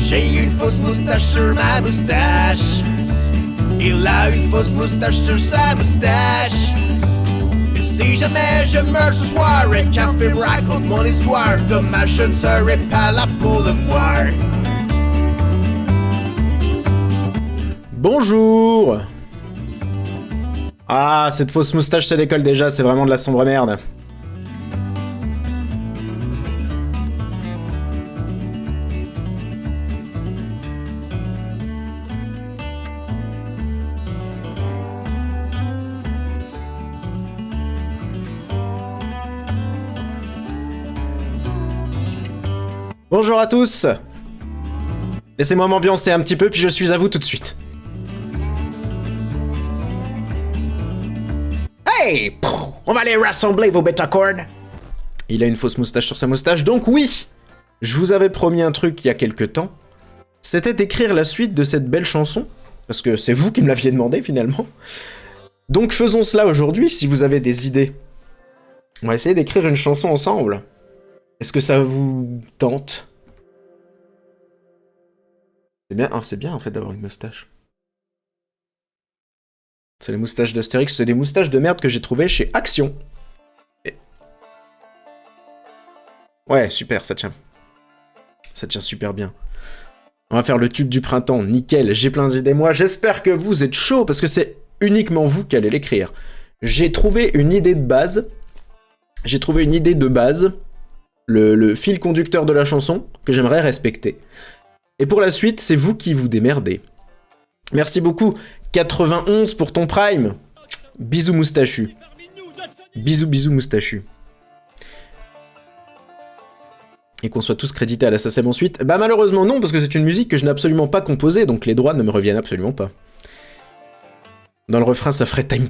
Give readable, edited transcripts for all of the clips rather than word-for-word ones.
J'ai une fausse moustache sur ma moustache. Il a une fausse moustache sur sa moustache. Et si jamais je meurs ce soir et qu'un film raconte mon histoire, dommage je ne serai pas là pour le voir. Bonjour. Ah, cette fausse moustache ça décolle déjà, c'est vraiment de la sombre merde. Bonjour à tous. Laissez-moi m'ambiancer un petit peu, puis je suis à vous tout de suite. Hey, on va aller rassembler vos bêta-cornes. Il a une fausse moustache sur sa moustache, donc oui, je vous avais promis un truc il y a quelques temps. C'était d'écrire la suite de cette belle chanson, parce que c'est vous qui me l'aviez demandé finalement. Donc faisons cela aujourd'hui, si vous avez des idées. On va essayer d'écrire une chanson ensemble. Est-ce que ça vous tente? C'est bien en fait d'avoir une moustache. C'est les moustaches d'Astérix, c'est des moustaches de merde que j'ai trouvées chez Action. Et... Ouais, super, ça tient. Ça tient super bien. On va faire le tube du printemps, nickel, j'ai plein d'idées moi. J'espère que vous êtes chaud, parce que c'est uniquement vous qui allez l'écrire. J'ai trouvé une idée de base. Le fil conducteur de la chanson, que j'aimerais respecter. Et pour la suite, c'est vous qui vous démerdez. Merci beaucoup, 91 pour ton prime. Bisous moustachu. Bisous moustachu. Et qu'on soit tous crédités à la SACEM ensuite. Bah malheureusement non, parce que c'est une musique que je n'ai absolument pas composée, donc les droits ne me reviennent absolument pas. Dans le refrain, ça ferait time.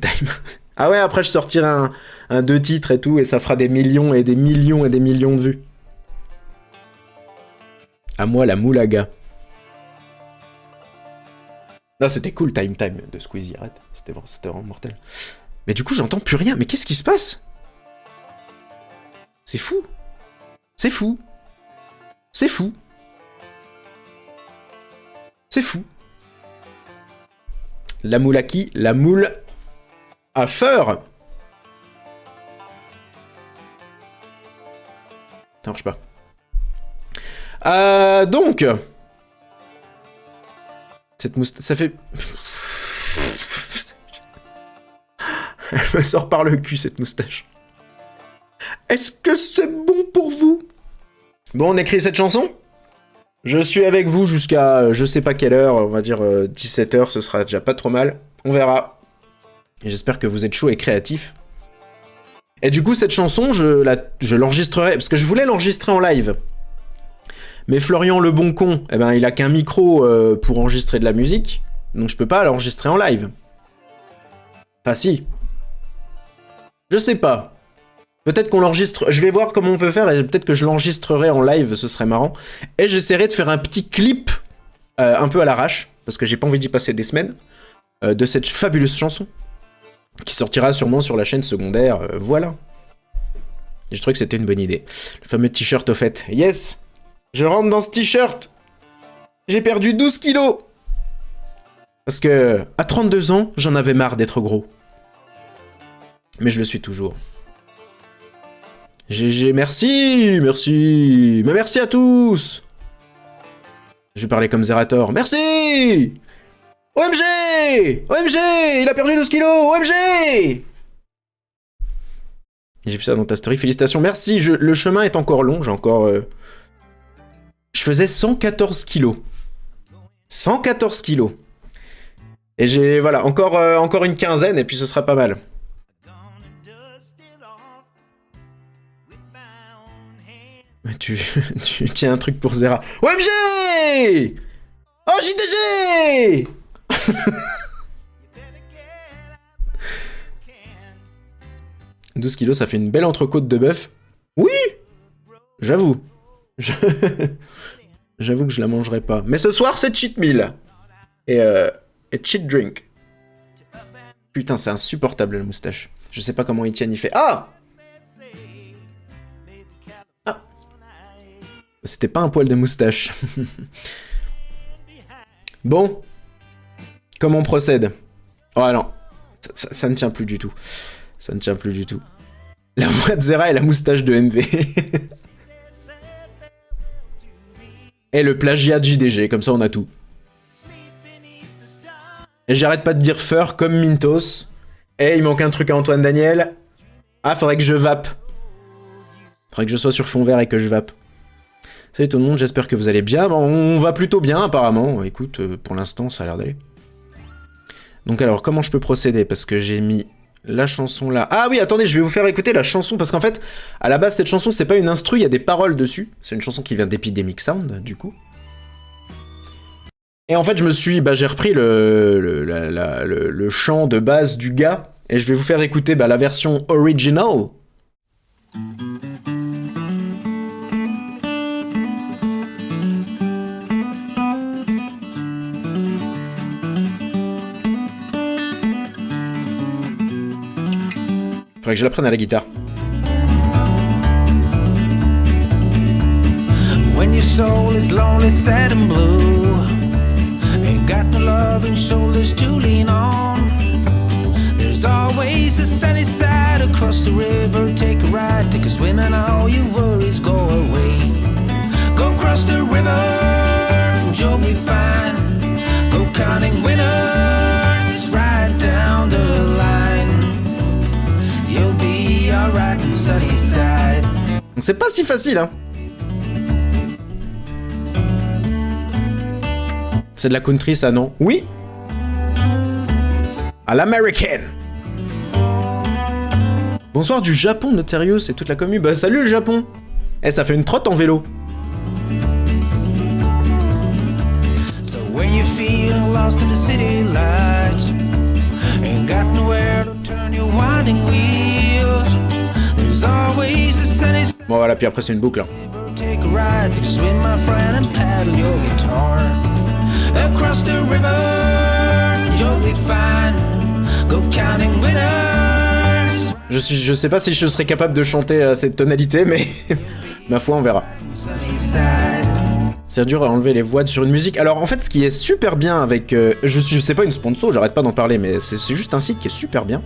Ah ouais, après je sortirai un 2 titres et tout, et ça fera des millions et des millions et des millions de vues. À moi la moulaga. Non, c'était cool, time de Squeezie, arrête. C'était vraiment mortel. Mais du coup, j'entends plus rien. Mais qu'est-ce qui se passe? C'est fou. C'est fou. C'est fou. C'est fou. La moulaki, la moule à feur. Ça marche pas. Donc... Cette moustache, ça fait... Elle me sort par le cul, cette moustache. Est-ce que c'est bon pour vous? Bon, on écrit cette chanson. Je suis avec vous jusqu'à je sais pas quelle heure, on va dire 17h, ce sera déjà pas trop mal. On verra. Et j'espère que vous êtes chaud et créatif. Et du coup, cette chanson, je l'enregistrerai, parce que je voulais l'enregistrer en live. Mais Florian le bon con, eh ben, il a qu'un micro pour enregistrer de la musique, donc je peux pas l'enregistrer en live. Enfin si. Je sais pas. Peut-être qu'on l'enregistre... Je vais voir comment on peut faire, et peut-être que je l'enregistrerai en live, ce serait marrant. Et j'essaierai de faire un petit clip, un peu à l'arrache, parce que j'ai pas envie d'y passer des semaines, de cette fabuleuse chanson, qui sortira sûrement sur la chaîne secondaire, voilà. Et je trouvais que c'était une bonne idée. Le fameux t-shirt au fait. Yes! Je rentre dans ce t-shirt. J'ai perdu 12 kilos. Parce que, à 32 ans, j'en avais marre d'être gros. Mais je le suis toujours. GG, merci. Mais merci à tous. Je vais parler comme Zerator. Merci. OMG. Il a perdu 12 kilos. OMG. J'ai vu ça dans ta story. Félicitations. Merci. Le chemin est encore long. J'ai encore... Je faisais 114 kilos. 114 kilos. Et j'ai, voilà, encore une quinzaine, et puis ce sera pas mal. Mais tu tiens un truc pour Zera. OMG! Oh, JDG! 12 kilos, ça fait une belle entrecôte de bœuf. Oui! J'avoue. J'avoue que je la mangerai pas. Mais ce soir, c'est cheat meal. Et cheat drink. Putain, c'est insupportable, la moustache. Je sais pas comment Etienne y fait. Ah! C'était pas un poil de moustache. Bon. Comment on procède? Oh non. Ça ne tient plus du tout. Ça ne tient plus du tout. La voix de Zera et la moustache de MV. Et le plagiat de JDG, comme ça on a tout. Et j'arrête pas de dire fur comme Mintos. Et il manque un truc à Antoine Daniel. Ah, faudrait que je vape. Faudrait que je sois sur fond vert et que je vape. Salut tout le monde, j'espère que vous allez bien. On va plutôt bien apparemment. Écoute, pour l'instant ça a l'air d'aller. Donc alors, comment je peux procéder? Parce que j'ai mis la chanson là. Ah oui, attendez, je vais vous faire écouter la chanson. Parce qu'en fait, à la base, cette chanson, c'est pas une instru, il y a des paroles dessus. C'est une chanson qui vient d'Epidemic Sound, du coup. Et en fait, j'ai repris le chant de base du gars. Et je vais vous faire écouter la version original. Faudrait que je la prenne à la guitare. When your soul is lonely, sad and blue, ain't got no loving shoulders to lean on. There's always a sunny side across the river. Take a ride, take a swim, and all your worries go away. Go cross the river, and you'll be fine. Go counting winners, it's right down the line. You'll be alright on the sunny side. C'est pas si facile, hein. C'est de la country, ça, non? Oui. À l'américaine. Bonsoir du Japon, Notarius et toute la commu. Bah salut le Japon. Eh, ça fait une trotte en vélo. So when you feel lost in the city lights, ain't got nowhere to turn your winding wheels, there's always the sunny side. Bon voilà, puis après c'est une boucle. Hein. Take a ride, take a swim, my friend, and paddle your guitar across the river. You'll be fine. Go counting winners. Je sais pas si je serais capable de chanter à cette tonalité, mais ma foi, on verra. C'est dur à enlever les voix sur une musique. Alors en fait, ce qui est super bien avec... c'est pas une sponsor, j'arrête pas d'en parler, mais c'est juste un site qui est super bien.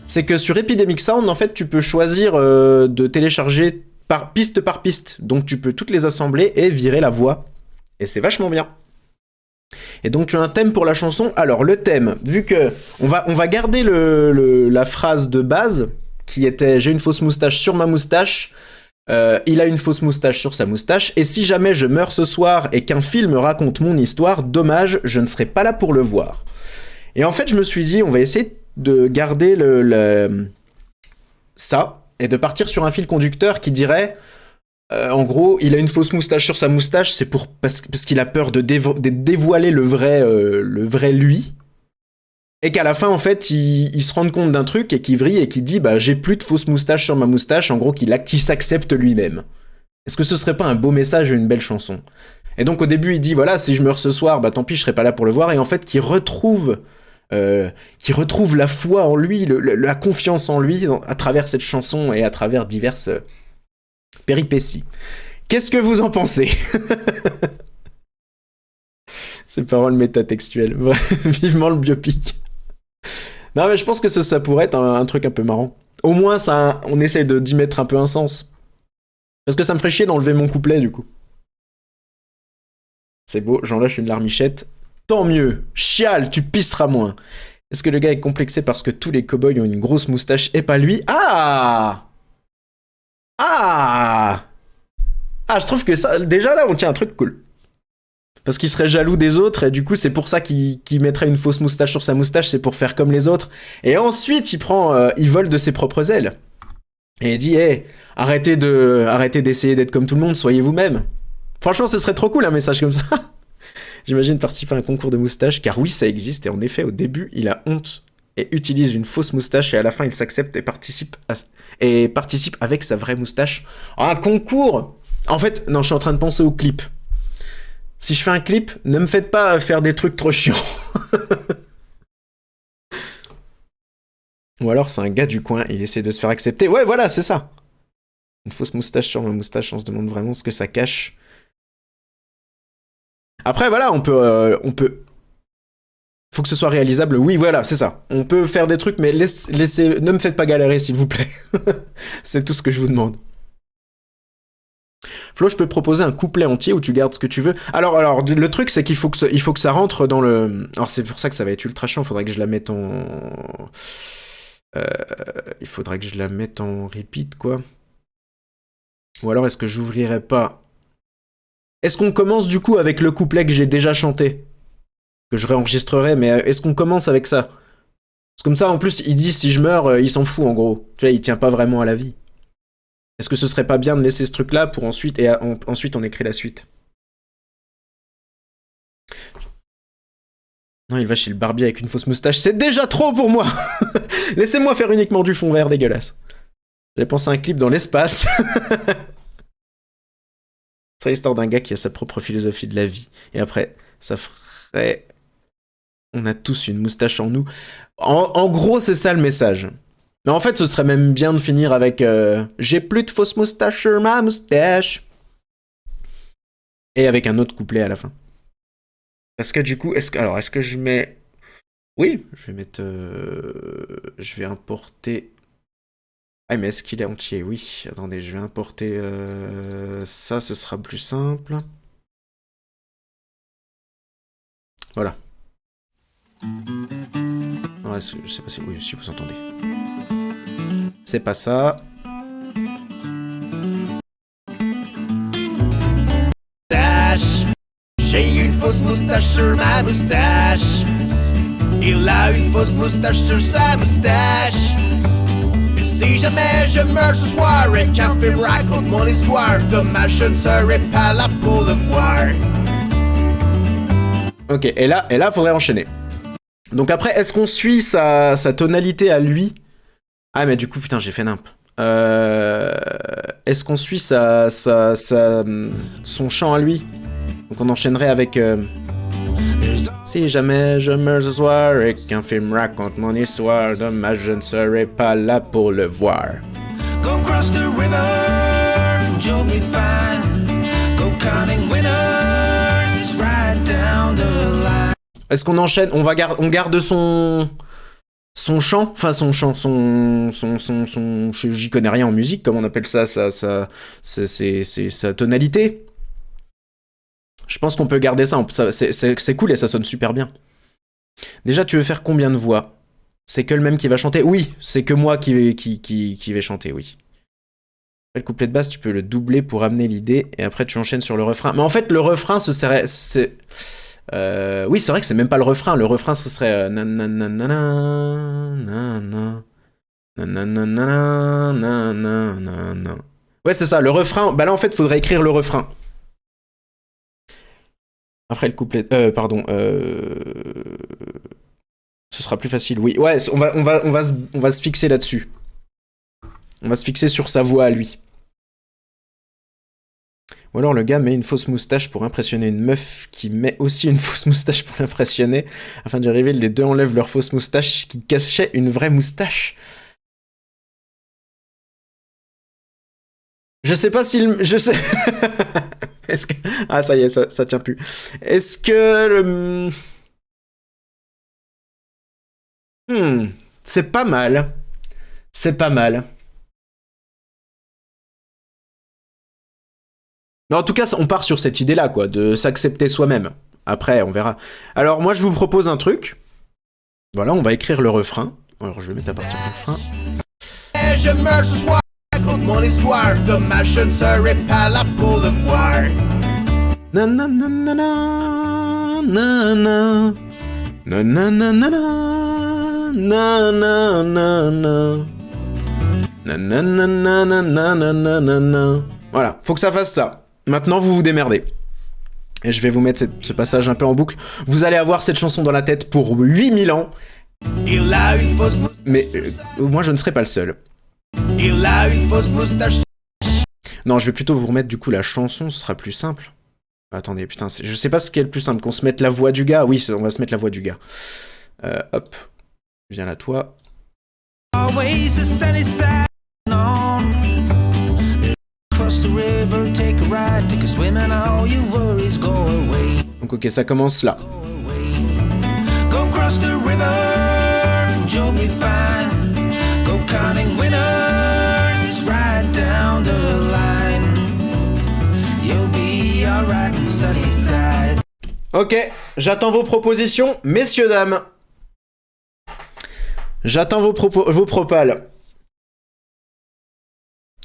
C'est que sur Epidemic Sound, en fait, tu peux choisir de télécharger par piste. Donc tu peux toutes les assembler et virer la voix. Et c'est vachement bien. Et donc tu as un thème pour la chanson. Alors le thème, vu que on va garder la phrase de base qui était j'ai une fausse moustache sur ma moustache, il a une fausse moustache sur sa moustache, et si jamais je meurs ce soir et qu'un film raconte mon histoire, dommage, je ne serai pas là pour le voir. Et en fait je me suis dit on va essayer de garder ça et de partir sur un fil conducteur qui dirait en gros, il a une fausse moustache sur sa moustache, c'est parce qu'il a peur de dévoiler le vrai lui. Et qu'à la fin, en fait, il se rende compte d'un truc et qu'il vrille et qu'il dit j'ai plus de fausse moustache sur ma moustache, en gros, qu'il s'accepte lui-même. Est-ce que ce serait pas un beau message et une belle chanson? Et donc au début, il dit voilà, si je meurs ce soir, tant pis, je serai pas là pour le voir. Et en fait, qu'il retrouve la foi en lui, la confiance en lui à travers cette chanson et à travers diverses péripéties. Qu'est-ce que vous en pensez? Ces paroles métatextuelles. Vivement le biopic. Non mais je pense que ça pourrait être un truc un peu marrant. Au moins on essaie d'y mettre un peu un sens. Parce que ça me ferait chier d'enlever mon couplet du coup. C'est beau, j'en lâche une larmichette. Tant mieux. Chial, tu pisseras moins. Est-ce que le gars est complexé parce que tous les cow-boys ont une grosse moustache et pas lui? Ah, je trouve que ça... Déjà là, on tient un truc cool. Parce qu'il serait jaloux des autres, et du coup, c'est pour ça qu'il mettrait une fausse moustache sur sa moustache, c'est pour faire comme les autres. Et ensuite, il vole de ses propres ailes. Et il dit, arrêtez d'essayer d'être comme tout le monde, soyez vous-même. Franchement, ce serait trop cool, un message comme ça. J'imagine participer à un concours de moustache, car oui, ça existe, et en effet, au début, il a honte et utilise une fausse moustache, et à la fin, il s'accepte et participe avec sa vraie moustache. Un concours! En fait, non, je suis en train de penser au clip. Si je fais un clip, ne me faites pas faire des trucs trop chiants. Ou alors c'est un gars du coin, il essaie de se faire accepter. Ouais, voilà, c'est ça. Une fausse moustache sur ma moustache, on se demande vraiment ce que ça cache. Après, voilà, on peut... Faut que ce soit réalisable. Oui, voilà, c'est ça. On peut faire des trucs, mais laissez... Ne me faites pas galérer, s'il vous plaît. C'est tout ce que je vous demande. Flo, je peux proposer un couplet entier où tu gardes ce que tu veux. Alors le truc, c'est qu'il faut que ça rentre dans le... Alors, c'est pour ça que ça va être ultra chiant. Faudrait que je la mette en... il faudrait que je la mette en repeat, quoi. Ou alors, est-ce que j'ouvrirai pas... Est-ce qu'on commence, du coup, avec le couplet que j'ai déjà chanté? Que je réenregistrerai, mais est-ce qu'on commence avec ça? Parce que comme ça, en plus, il dit, si je meurs, il s'en fout, en gros. Tu vois, il tient pas vraiment à la vie. Est-ce que ce serait pas bien de laisser ce truc-là pour ensuite... Et ensuite, on écrit la suite. Non, il va chez le barbier avec une fausse moustache. C'est déjà trop pour moi. Laissez-moi faire uniquement du fond vert dégueulasse. J'ai pensé à un clip dans l'espace. C'est l'histoire d'un gars qui a sa propre philosophie de la vie. Et après, ça ferait... On a tous une moustache en nous. En gros, c'est ça le message. Mais en fait, ce serait même bien de finir avec j'ai plus de fausse moustache sur ma moustache. Et avec un autre couplet à la fin. Parce que du coup, est-ce que je mets... Oui, je vais mettre... je vais importer... Ah, mais est-ce qu'il est entier? Oui. Attendez, je vais importer ça, ce sera plus simple. Voilà. Ouais, je sais pas si... Oui, si vous entendez. C'est pas ça. J'ai une fausse moustache sur ma moustache. Il a une fausse moustache sur sa moustache. Et si jamais je meurs ce soir et qu'un film raconte mon histoire, dommage je ne serai pas là pour le voir. Ok, et là, faudrait enchaîner. Donc après, est-ce qu'on suit sa tonalité à lui? Ah, mais du coup, putain, j'ai fait nimp. Est-ce qu'on suit son chant à lui? Donc on enchaînerait avec... Si jamais je meurs ce soir et qu'un film raconte mon histoire, dommage je ne serai pas là pour le voir. Go cross the river and you'll be fine. Go counting winners, it's right down the line. Est-ce qu'on enchaîne? On garde son chant, enfin son chant, j'y connais rien en musique, comment on appelle ça, c'est sa tonalité. Je pense qu'on peut garder ça, c'est cool et ça sonne super bien. Déjà, tu veux faire combien de voix? C'est que le même qui va chanter? Oui, c'est que moi qui vais chanter, oui. Le couplet de basse, tu peux le doubler pour amener l'idée, et après tu enchaînes sur le refrain. Mais en fait, le refrain, oui, c'est vrai que c'est même pas le refrain. Le refrain, ce serait ouais, c'est ça, le refrain. Bah là, en fait, faudrait écrire le refrain. Après le couplet... ce sera plus facile, oui. Ouais, on va se fixer là-dessus. On va se fixer sur sa voix à lui. Ou alors le gars met une fausse moustache pour impressionner une meuf qui met aussi une fausse moustache pour l'impressionner. Afin d'y arriver, les deux enlèvent leur fausse moustache qui cachait une vraie moustache. Je sais pas s'il... Je sais... Est-ce que... Ah, ça y est, ça tient plus. Est-ce que le... c'est pas mal. C'est pas mal. Mais en tout cas, on part sur cette idée-là, quoi, de s'accepter soi-même. Après, on verra. Alors, moi, je vous propose un truc. Voilà, on va écrire le refrain. Alors, je vais mettre à partir du refrain. Et je meurs ce soir, raconte mon histoire. Dommage, je ne serai pas là pour le voir. Na na na na na na na na na na na na na na na na. Voilà, faut que ça fasse ça. Maintenant, vous vous démerdez. Et je vais vous mettre ce passage un peu en boucle. Vous allez avoir cette chanson dans la tête pour 8000 ans. Il a une fausse moustache. Mais moi, je ne serai pas le seul. Il a une fausse moustache. Non, je vais plutôt vous remettre du coup la chanson, ce sera plus simple. Attendez, putain, je sais pas ce qui est le plus simple, qu'on se mette la voix du gars. Oui, on va se mettre la voix du gars. Hop, viens là, toi. Always the sunny side on. Cross the river, take a ride, take a swim, and all your worries go away. Donc ok, ça commence là. Go cross the river and you'll be fine. Go counting winners, it's right down the line. You'll be alright on sunny side. Ok, j'attends vos propositions, messieurs, dames. J'attends vos propales.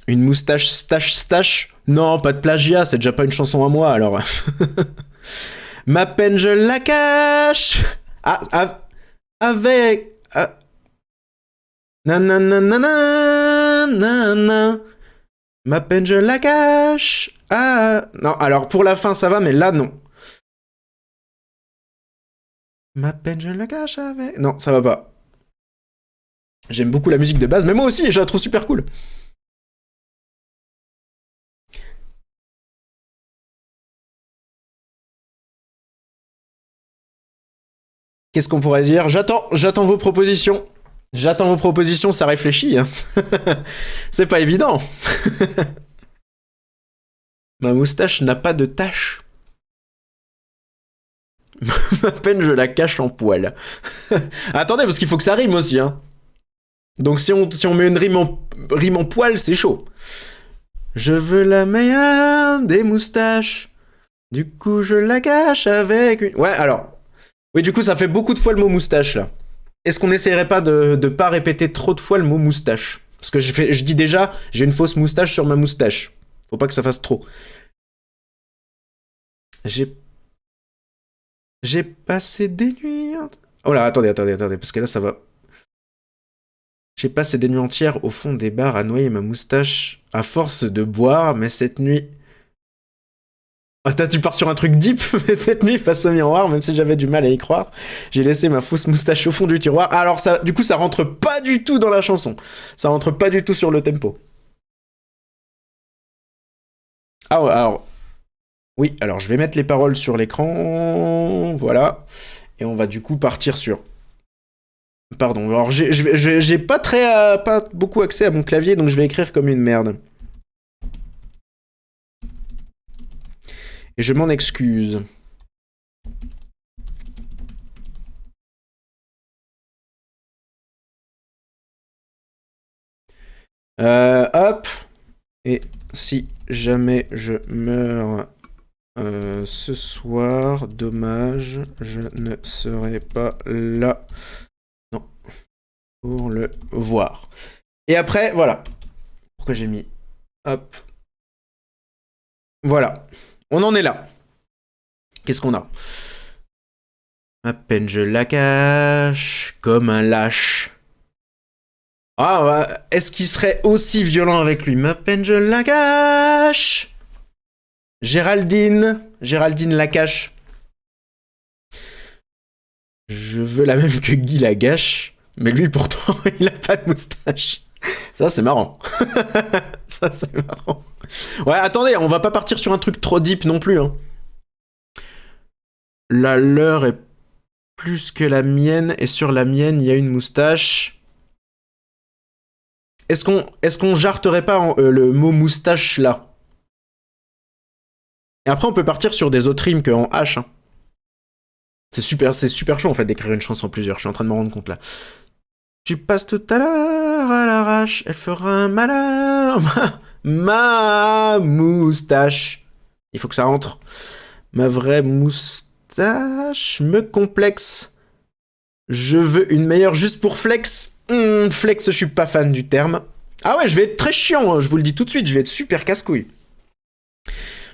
Une moustache stache. Non, pas de plagiat, c'est déjà pas une chanson à moi, alors. Ma peine, je la cache. Avec... Nananana. Ma peine, je la cache. Non, alors pour la fin, ça va, mais là, non. Ma peine, je la cache avec... Non, ça va pas. J'aime beaucoup la musique de base, mais moi aussi, je la trouve super cool. Qu'est-ce qu'on pourrait dire? J'attends vos propositions. J'attends vos propositions, ça réfléchit. Hein. C'est pas évident. Ma moustache n'a pas de tache. Ma peine, je la cache en poil. Attendez, parce qu'il faut que ça rime aussi. Hein. Donc si on met une rime en poil, c'est chaud. Je veux la meilleure des moustaches. Du coup, je la cache avec une... Ouais, alors... Oui, du coup, ça fait beaucoup de fois le mot moustache, là. Est-ce qu'on n'essayerait pas de pas répéter trop de fois le mot moustache? Parce que je dis déjà, j'ai une fausse moustache sur ma moustache. Faut pas que ça fasse trop. J'ai passé des nuits... Oh là, attendez, parce que là, ça va... J'ai passé des nuits entières au fond des bars à noyer ma moustache à force de boire, mais cette nuit... Attends, tu pars sur un truc deep, mais cette nuit, face au miroir, même si j'avais du mal à y croire, j'ai laissé ma fausse moustache au fond du tiroir. Alors ça, du coup, ça rentre pas du tout dans la chanson. Ça rentre pas du tout sur le tempo. Ah ouais, alors... Oui, alors je vais mettre les paroles sur l'écran, voilà. Et on va du coup partir sur... Pardon, alors j'ai pas beaucoup accès à mon clavier, donc je vais écrire comme une merde. Et je m'en excuse. Hop. Et si jamais je meurs ce soir, dommage, je ne serai pas là. Non. Pour le voir. Et après, voilà. Pourquoi j'ai mis... Hop. Voilà. On en est là. Qu'est-ce qu'on a? À peine je la cache comme un lâche. Ah, est-ce qu'il serait aussi violent avec lui? Ma peine je la cache. Géraldine la cache. Je veux la même que Guy la gâche, mais lui pourtant il a pas de moustache. Ça c'est marrant. Ça c'est marrant. Ouais, attendez, on va pas partir sur un truc trop deep non plus. Hein. La leur est plus que la mienne, et sur la mienne, il y a une moustache. Est-ce qu'on jarterait pas le mot moustache là? Et après, on peut partir sur des autres rimes qu'en H. Hein. C'est super chaud en fait d'écrire une chanson en plusieurs, je suis en train de me rendre compte là. Tu passes tout à l'heure à l'arrache, elle fera un malheur. Ma moustache. Il faut que ça rentre. Ma vraie moustache me complexe. Je veux une meilleure juste pour flex. Flex, je suis pas fan du terme. Ah ouais, je vais être très chiant, hein, je vous le dis tout de suite, je vais être super casse-couille.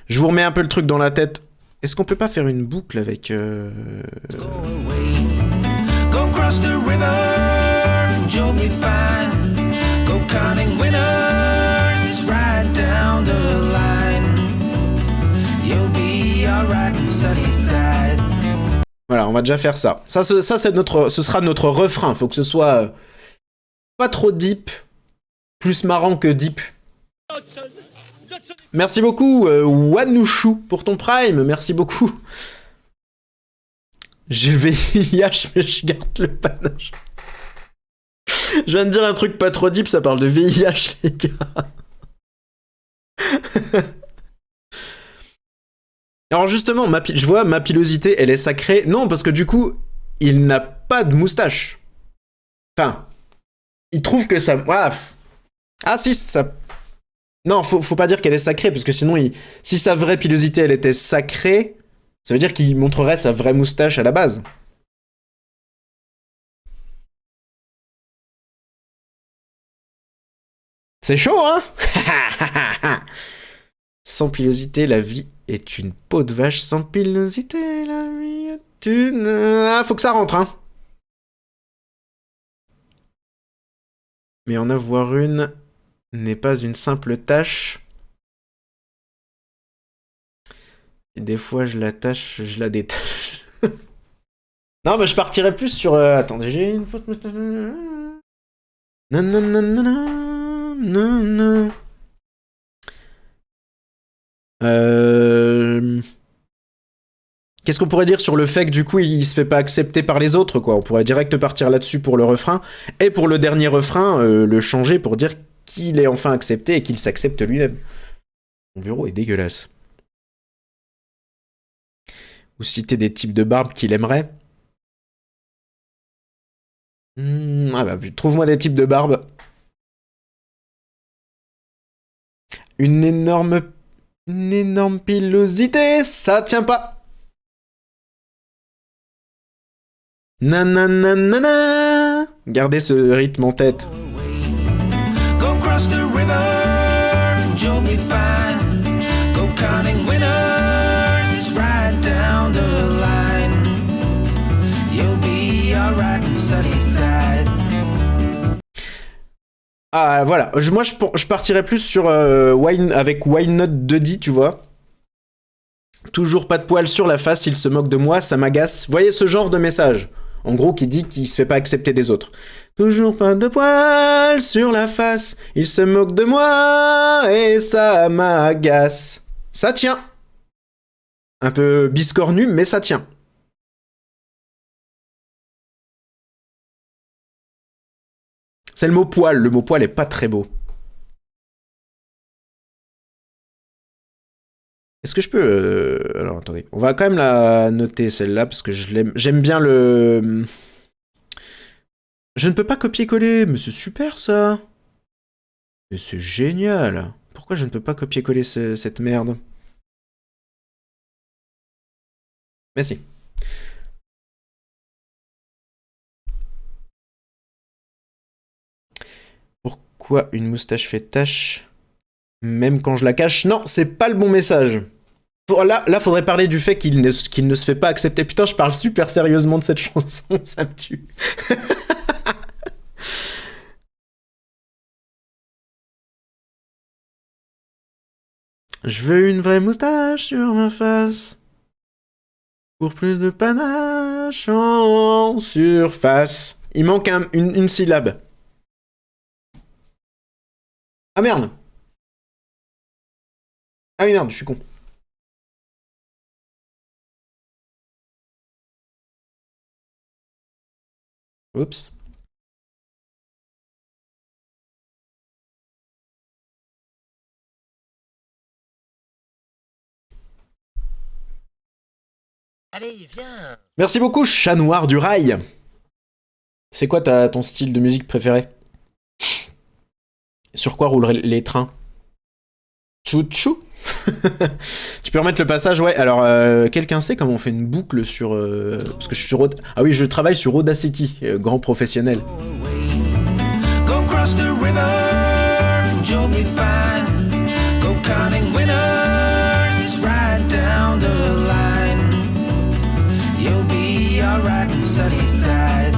Je vous remets un peu le truc dans la tête. Est-ce qu'on peut pas faire une boucle avec... Go cross the river, you'll be fine. Go counting winners, it's right down the line. You'll be alright on sunny side. Voilà, on va déjà faire ça. Ça c'est ce sera notre refrain. Faut que ce soit pas trop deep, plus marrant que deep. Merci beaucoup, Wanouchou, pour ton prime. Merci beaucoup. J'ai le VIH, mais je garde le panache. Je viens de dire un truc pas trop deep, ça parle de VIH, les gars. Alors justement, je vois ma pilosité, elle est sacrée. Non, parce que du coup, il n'a pas de moustache. Enfin, il trouve que ça... Ah si, ça... Non, faut pas dire qu'elle est sacrée, parce que sinon, si sa vraie pilosité, elle était sacrée, ça veut dire qu'il montrerait sa vraie moustache à la base. C'est chaud, hein? Sans pilosité, la vie est une peau de vache. Sans pilosité, la vie est une... Ah, faut que ça rentre, hein. Mais en avoir une n'est pas une simple tâche. Et des fois, je la tâche, je la détache. Non, mais je partirais plus sur... attendez, j'ai une faute... Non, non, non, non, non, non, non. Qu'est-ce qu'on pourrait dire sur le fait que du coup il se fait pas accepter par les autres, quoi? On pourrait direct partir là-dessus pour le refrain. Et pour le dernier refrain, le changer pour dire qu'il est enfin accepté et qu'il s'accepte lui-même. Mon bureau est dégueulasse. Ou citer des types de barbe qu'il aimerait. Ah bah, trouve-moi des types de barbe. Une énorme pilosité, ça tient pas. Nananana. Gardez ce rythme en tête. Go cross the river and you'll be fine. Go counting winners, it's right down the line. You'll be alright, sunny side. Ah voilà, moi je partirais plus sur avec Why Not Duddy, tu vois. Toujours pas de poils sur la face, il se moque de moi, ça m'agace. Vous voyez ce genre de message, en gros, qui dit qu'il se fait pas accepter des autres. Toujours pas de poils sur la face, il se moque de moi et ça m'agace. Ça tient. Un peu biscornu, mais ça tient. C'est le mot poil. Le mot poil est pas très beau. Est-ce que je peux... Alors, attendez. On va quand même la noter, celle-là, parce que j'aime bien le... Je ne peux pas copier-coller, mais c'est super, ça. Mais c'est génial. Pourquoi je ne peux pas copier-coller cette merde? Mais si. Pourquoi une moustache fait tache même quand je la cache? Non, c'est pas le bon message. Là, faudrait parler du fait qu'il ne se fait pas accepter. Putain, je parle super sérieusement de cette chanson, ça me tue. Je veux une vraie moustache sur ma face. Pour plus de panache en surface. Il manque une syllabe. Ah merde. Ah oui, merde, je suis con. Oups. Allez, viens. Merci beaucoup, chat noir du rail. C'est quoi ton style de musique préféré? Sur quoi roulent les trains? Chou-chou. Tu peux remettre le passage, ouais. Alors, quelqu'un sait comment on fait une boucle sur... parce que je suis sur... Ah oui, je travaille sur Audacity, grand professionnel. Go cross the river and you'll be fine. Go counting winners, it's right down the line. You'll be alright, sunny side.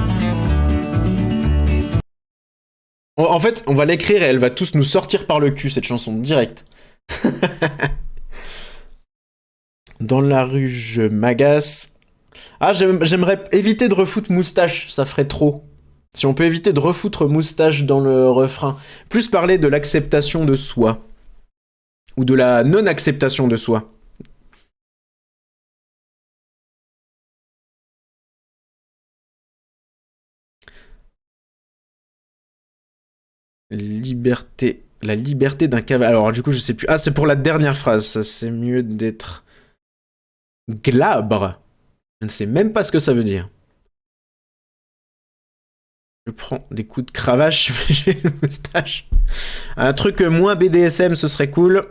En fait, on va l'écrire et elle va tous nous sortir par le cul, cette chanson, direct. Dans la rue, je m'agace. Ah, j'aimerais éviter de refoutre moustache, ça ferait trop. Si on peut éviter de refoutre moustache dans le refrain. Plus parler de l'acceptation de soi. Ou de la non-acceptation de soi. Liberté. La liberté d'un cavalier. Alors, du coup, je sais plus. Ah, c'est pour la dernière phrase. Ça, c'est mieux d'être Glabre. Je ne sais même pas ce que ça veut dire. Je prends des coups de cravache, mais j'ai une moustache. Un truc moins BDSM, ce serait cool.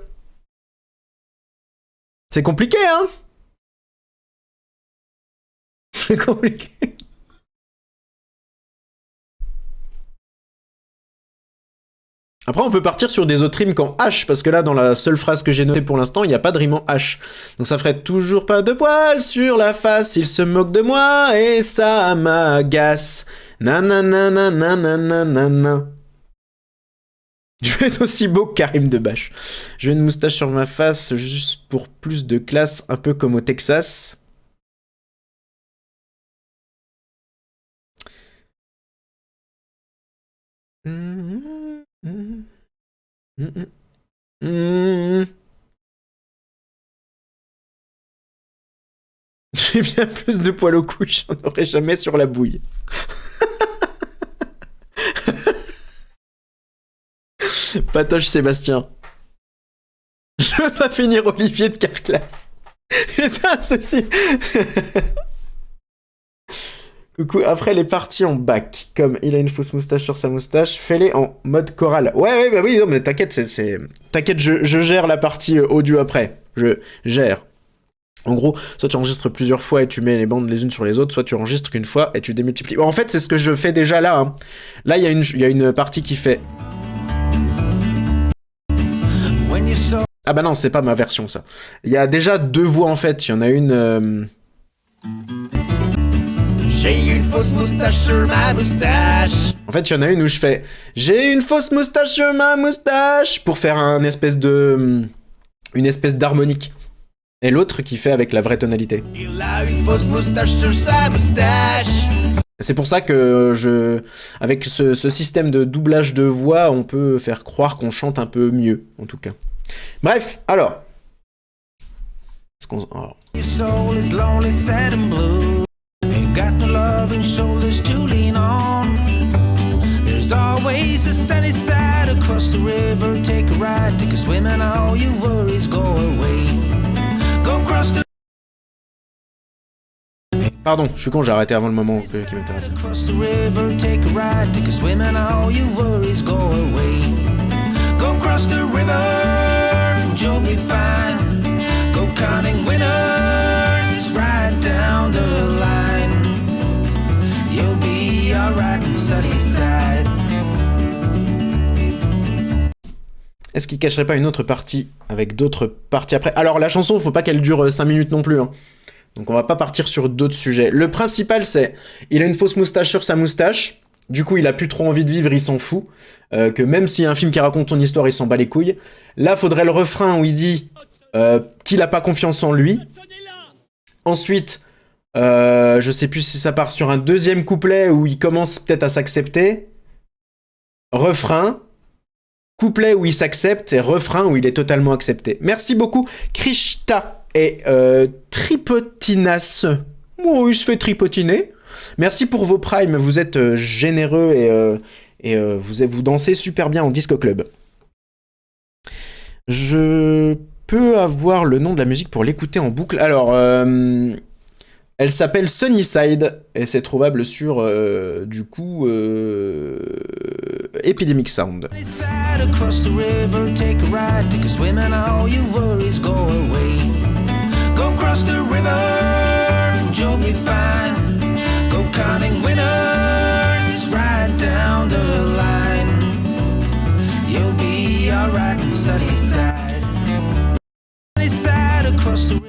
C'est compliqué, hein? C'est compliqué. Après, on peut partir sur des autres rimes qu'en H, parce que là, dans la seule phrase que j'ai notée pour l'instant, il n'y a pas de rime en H. Donc ça ferait toujours pas de poils sur la face, il se moque de moi et ça m'agace. Nanana. Je vais être aussi beau que Karim Debache. Je veux une moustache sur ma face juste pour plus de classe, un peu comme au Texas. J'ai bien plus de poils au cou, j'en aurais jamais sur la bouille. Patoche Sébastien. Je veux pas finir Olivier de Carclass. Putain, ceci. Coucou, après les parties en bac, comme il a une fausse moustache sur sa moustache, fais-les en mode choral. Ouais, bah oui, non, mais t'inquiète, T'inquiète, je gère la partie audio après. Je gère. En gros, soit tu enregistres plusieurs fois et tu mets les bandes les unes sur les autres, soit tu enregistres qu'une fois et tu démultiplies. Bon, en fait, c'est ce que je fais déjà là. Hein. Là, il y a une partie qui fait... Ah bah non, c'est pas ma version, ça. Il y a déjà deux voix, en fait. Il y en a une... J'ai une fausse moustache sur ma moustache. En fait, il y en a une où je fais « J'ai une fausse moustache sur ma moustache » pour faire une espèce d'harmonique. Et l'autre qui fait avec la vraie tonalité. Il a une fausse moustache sur sa moustache. C'est pour ça que avec ce système de doublage de voix, on peut faire croire qu'on chante un peu mieux, en tout cas. Bref, alors. Alors. Got no love and shoulders to lean on. There's always a sunny side across the river. Take a ride, take a swim, and all your worries go away. Go cross the... Pardon, je suis con, j'ai arrêté avant le moment qui m'intéresse. Across the river, take a ride, take a swim, and all your worries go away. Go cross the river, and you'll be fine. Go counting winners, it's right down the line. You'll be alright, sunny side. Est-ce qu'il cacherait pas une autre partie avec d'autres parties après? Alors la chanson, faut pas qu'elle dure 5 minutes non plus. Hein. Donc on va pas partir sur d'autres sujets. Le principal c'est, il a une fausse moustache sur sa moustache. Du coup il a plus trop envie de vivre, il s'en fout. Que même s'il y a un film qui raconte ton histoire, il s'en bat les couilles. Là faudrait le refrain où il dit qu'il a pas confiance en lui. Ensuite... je sais plus si ça part sur un deuxième couplet où il commence peut-être à s'accepter. Refrain. Couplet où il s'accepte et refrain où il est totalement accepté. Merci beaucoup, Krishta et Tripotinas. Oh, il se fait tripotiner. Merci pour vos primes, vous êtes généreux et vous dansez super bien en disco club. Je peux avoir le nom de la musique pour l'écouter en boucle. Alors... elle s'appelle Sunnyside et c'est trouvable sur, du coup, Epidemic Sound.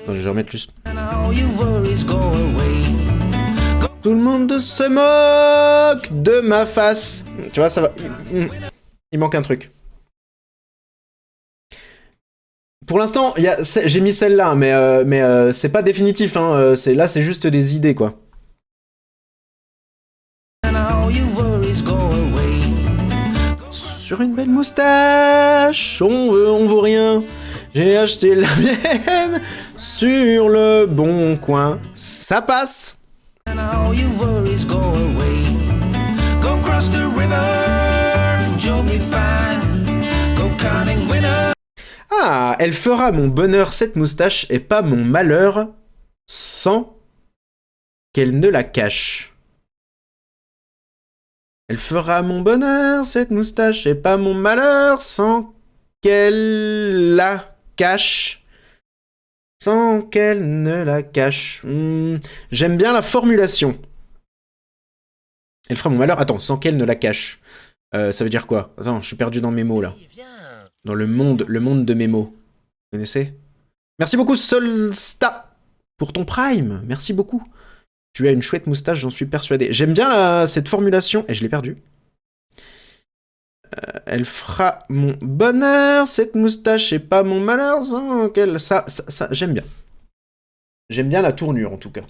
Attends, je vais remettre juste... Tout le monde se moque de ma face. Tu vois, ça va... Il manque un truc. Pour l'instant, j'ai mis celle-là, mais c'est pas définitif. Hein. Là, c'est juste des idées, quoi. Sur une belle moustache, on vaut rien. J'ai acheté la mienne sur le bon coin. Ça passe. Ah, elle fera mon bonheur cette moustache et pas mon malheur. sans qu'elle ne la cache. Elle fera mon bonheur, cette moustache, et pas mon malheur, sans qu'elle la cache. Sans qu'elle ne la cache. J'aime bien la formulation. Elle fera mon malheur. Attends, sans qu'elle ne la cache. Ça veut dire quoi? Attends, je suis perdu dans mes mots, là. Dans le monde de mes mots. Vous connaissez? Merci beaucoup, Solsta, pour ton Prime. Merci beaucoup. Tu as une chouette moustache, j'en suis persuadé. J'aime bien cette formulation. Et je l'ai perdue. Elle fera mon bonheur, cette moustache, et pas mon malheur. Ça, j'aime bien. J'aime bien la tournure, en tout cas.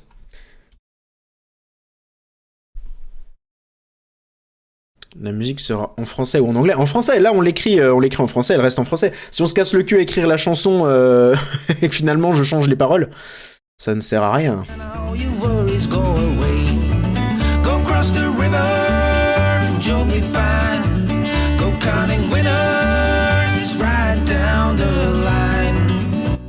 La musique sera en français ou en anglais. En français, là, on l'écrit en français, elle reste en français. Si on se casse le cul à écrire la chanson et que finalement je change les paroles, ça ne sert à rien.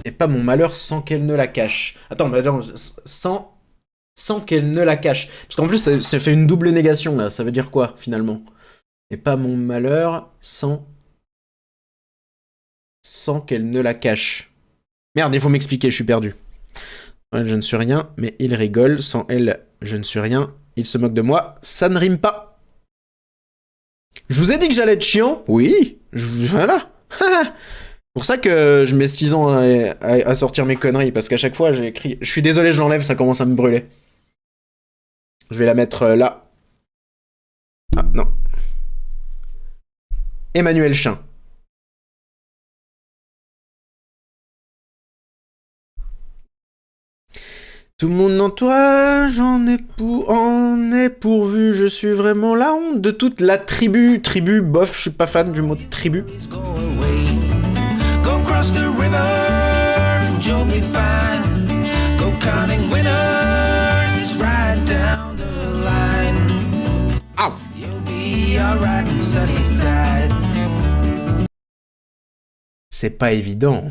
Et pas mon malheur sans qu'elle ne la cache. Attends, mais attends, sans qu'elle ne la cache. Parce qu'en plus, ça fait une double négation, là. Ça veut dire quoi, finalement? Et pas mon malheur sans qu'elle ne la cache. Merde, il faut m'expliquer, je suis perdu. Ouais, je ne suis rien, mais il rigole. Sans elle, je ne suis rien. Il se moque de moi. Ça ne rime pas. Je vous ai dit que j'allais être chiant. Oui. Voilà. Pour ça que je mets 6 ans à sortir mes conneries. Parce qu'à chaque fois, j'ai écrit... Je suis désolé, je l'enlève, ça commence à me brûler. Je vais la mettre là. Ah, non. Emmanuel Chin. Tout mon entourage en est pourvu, je suis vraiment la honte de toute la tribu. Tribu, bof, je suis pas fan du mot tribu. Ah. C'est pas évident.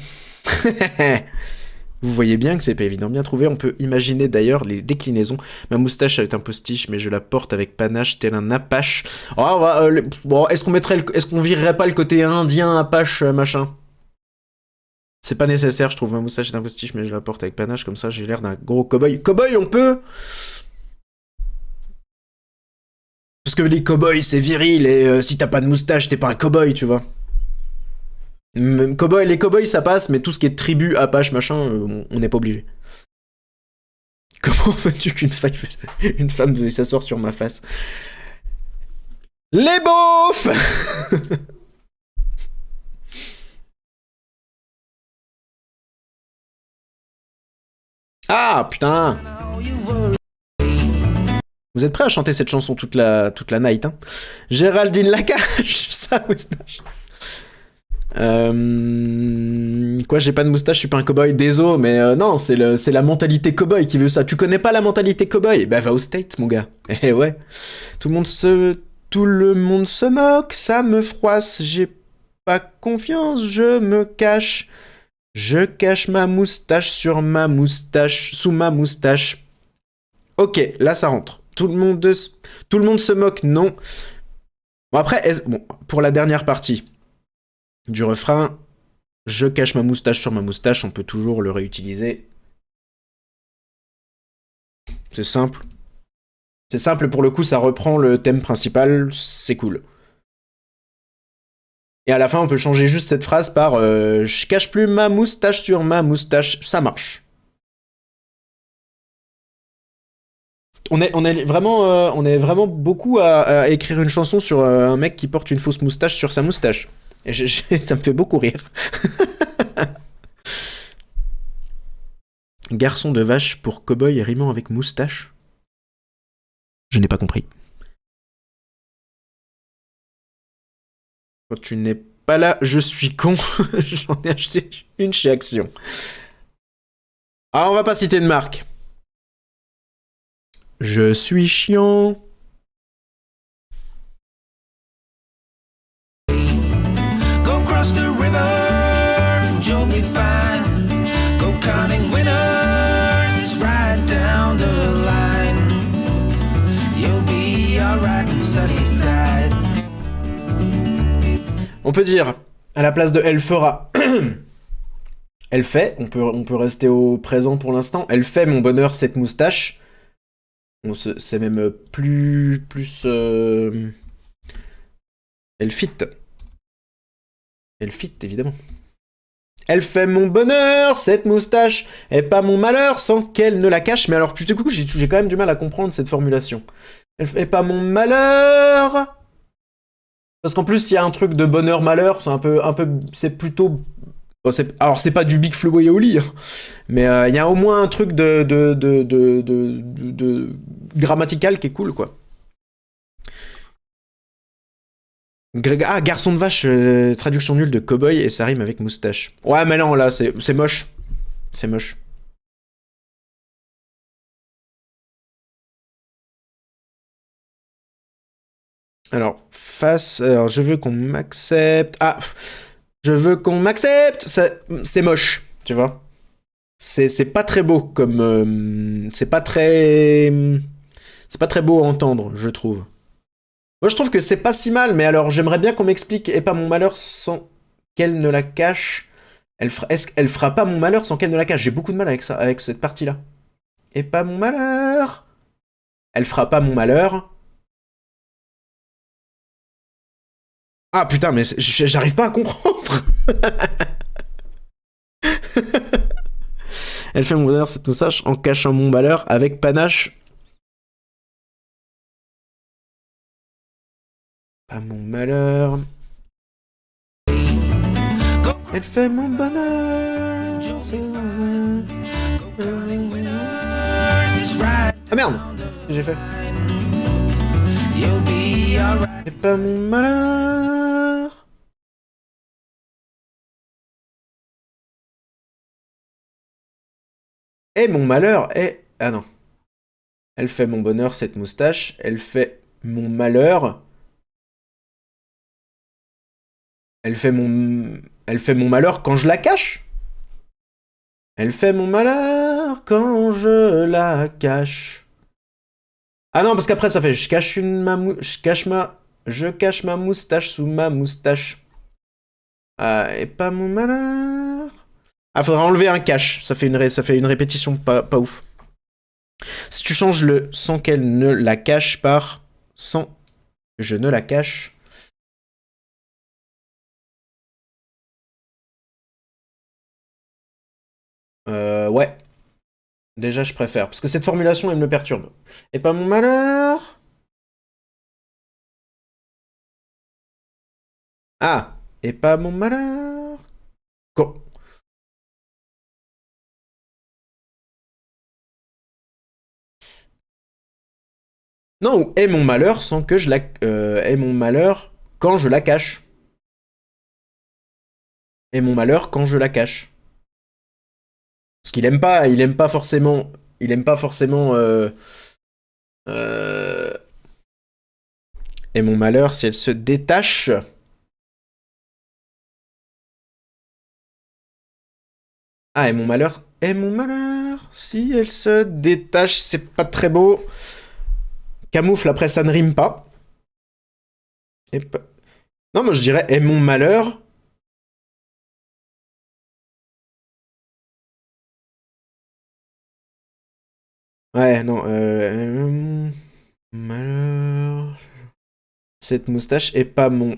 Vous voyez bien que c'est pas évident. Bien trouvé, on peut imaginer d'ailleurs les déclinaisons. Ma moustache est un postiche, mais je la porte avec panache, tel un apache. Oh, bon, est-ce qu'on virerait pas le côté indien, apache, machin? C'est pas nécessaire, je trouve. Ma moustache est un postiche, mais je la porte avec panache, comme ça j'ai l'air d'un gros cow-boy. Cow-boy, on peut? Parce que les cow-boys, c'est viril, et si t'as pas de moustache, t'es pas un cow-boy, tu vois. Les cow-boys ça passe, mais tout ce qui est tribu, apache, machin, on n'est pas obligé. Comment veux-tu qu'une femme veuille s'asseoir sur ma face? Les beaufs. Ah, putain. Vous êtes prêts à chanter cette chanson toute la night, hein? Géraldine Lacache, sa moustache. Quoi, j'ai pas de moustache, je suis pas un cow-boy, désolé, mais non, c'est la mentalité cow-boy qui veut ça. Tu connais pas la mentalité cow-boy? Bah va aux States, mon gars. Eh ouais. Tout le monde se moque, ça me froisse, j'ai pas confiance, je me cache. Je cache ma moustache sous ma moustache. Ok, là ça rentre. Tout le monde se moque, non. Bon après, pour la dernière partie du refrain, je cache ma moustache sur ma moustache, on peut toujours le réutiliser. C'est simple. C'est simple, pour le coup, ça reprend le thème principal, c'est cool. Et à la fin, on peut changer juste cette phrase par je cache plus ma moustache sur ma moustache, ça marche. On est vraiment beaucoup à écrire une chanson sur un mec qui porte une fausse moustache sur sa moustache. Et ça me fait beaucoup rire. Garçon de vache pour cow-boy rimant avec moustache. Je n'ai pas compris. Quand tu n'es pas là, je suis con. J'en ai acheté une chez Action. Ah, on va pas citer de marque. Je suis chiant. On peut dire, à la place de elle fera, elle fait, on peut rester au présent pour l'instant, elle fait mon bonheur cette moustache. C'est même plus... Elle fit. Elle fit, évidemment. Elle fait mon bonheur, cette moustache, et pas mon malheur, sans qu'elle ne la cache. Mais alors, du coup, j'ai quand même du mal à comprendre cette formulation. Elle fait pas mon malheur... Parce qu'en plus, il y a un truc de bonheur-malheur, c'est plutôt... Alors, c'est pas du Big Flo et Oli, hein, mais il y a au moins un truc de grammatical qui est cool, quoi. Ah, garçon de vache, traduction nulle de cowboy et ça rime avec moustache. Ouais, mais non, là, c'est moche. C'est moche. Alors, alors, je veux qu'on m'accepte. Ah, je veux qu'on m'accepte. C'est moche, tu vois. C'est pas très beau comme. C'est pas très beau à entendre, je trouve. Moi, je trouve que c'est pas si mal, mais alors j'aimerais bien qu'on m'explique et pas mon malheur sans qu'elle ne la cache. Est-ce qu'elle fera pas mon malheur sans qu'elle ne la cache? J'ai beaucoup de mal avec ça, avec cette partie-là. Et pas mon malheur. Elle fera pas mon malheur. Ah putain, mais j'arrive pas à comprendre. Elle fait mon bonheur cette moustache en cachant mon malheur avec panache. Pas mon malheur. Elle fait mon bonheur. Ah merde, qu'est-ce que j'ai fait? Et pas mon malheur. Et mon malheur est... Ah non. Elle fait mon bonheur cette moustache. Elle fait mon malheur. Elle fait mon malheur quand je la cache. Elle fait mon malheur quand je la cache. Ah non, parce qu'après ça fait je cache ma moustache sous ma moustache. Ah, et pas mon malheur. Ah, faudra enlever un cache. Ça fait une répétition pas ouf. Si tu changes le sans qu'elle ne la cache par sans que je ne la cache. Ouais. Déjà, je préfère. Parce que cette formulation, elle me perturbe. Et pas mon malheur. Ah. Et pas mon malheur. Non, ou est mon malheur sans que je la... est mon malheur quand je la cache. Est mon malheur quand je la cache. Parce qu'il aime pas forcément... Il aime pas forcément... Et mon malheur, si elle se détache... Ah, et mon malheur... Et mon malheur, si elle se détache, c'est pas très beau. Camoufle, après ça ne rime pas. Non, moi je dirais et mon malheur. Ouais, non. Malheur. Cette moustache est pas mon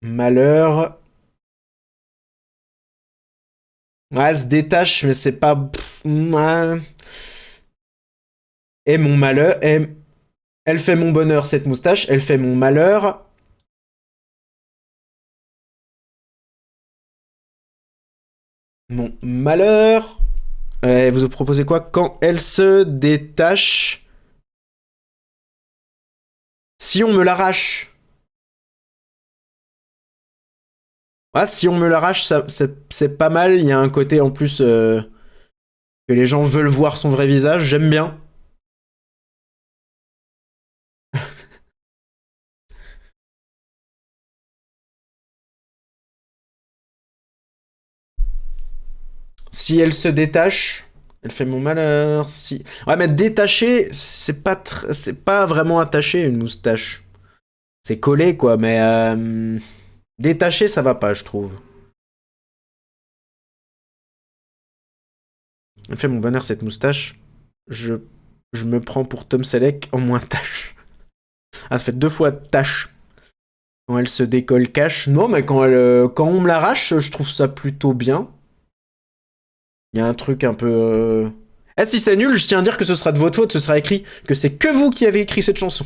malheur. Ouais, elle se détache, mais c'est pas. Ouais. Et mon malheur. Elle fait mon bonheur, cette moustache. Elle fait mon malheur. Mon malheur. Vous proposez quoi? Quand elle se détache. Si on me l'arrache. Ouais, si on me l'arrache, c'est pas mal. Il y a un côté en plus que les gens veulent voir son vrai visage. J'aime bien. Si elle se détache, elle fait mon malheur. Si... Ouais, mais détacher, c'est pas vraiment attaché une moustache. C'est collé, quoi, mais... détaché, ça va pas, je trouve. Elle fait mon bonheur, cette moustache. Je me prends pour Tom Selleck en moins tâche. Ah, ça fait 2 fois tâche. Quand elle se décolle cache. Non, mais quand on me l'arrache, je trouve ça plutôt bien. Il y a un truc un peu... Eh, si c'est nul, je tiens à dire que ce sera de votre faute. Ce sera écrit que c'est que vous qui avez écrit cette chanson.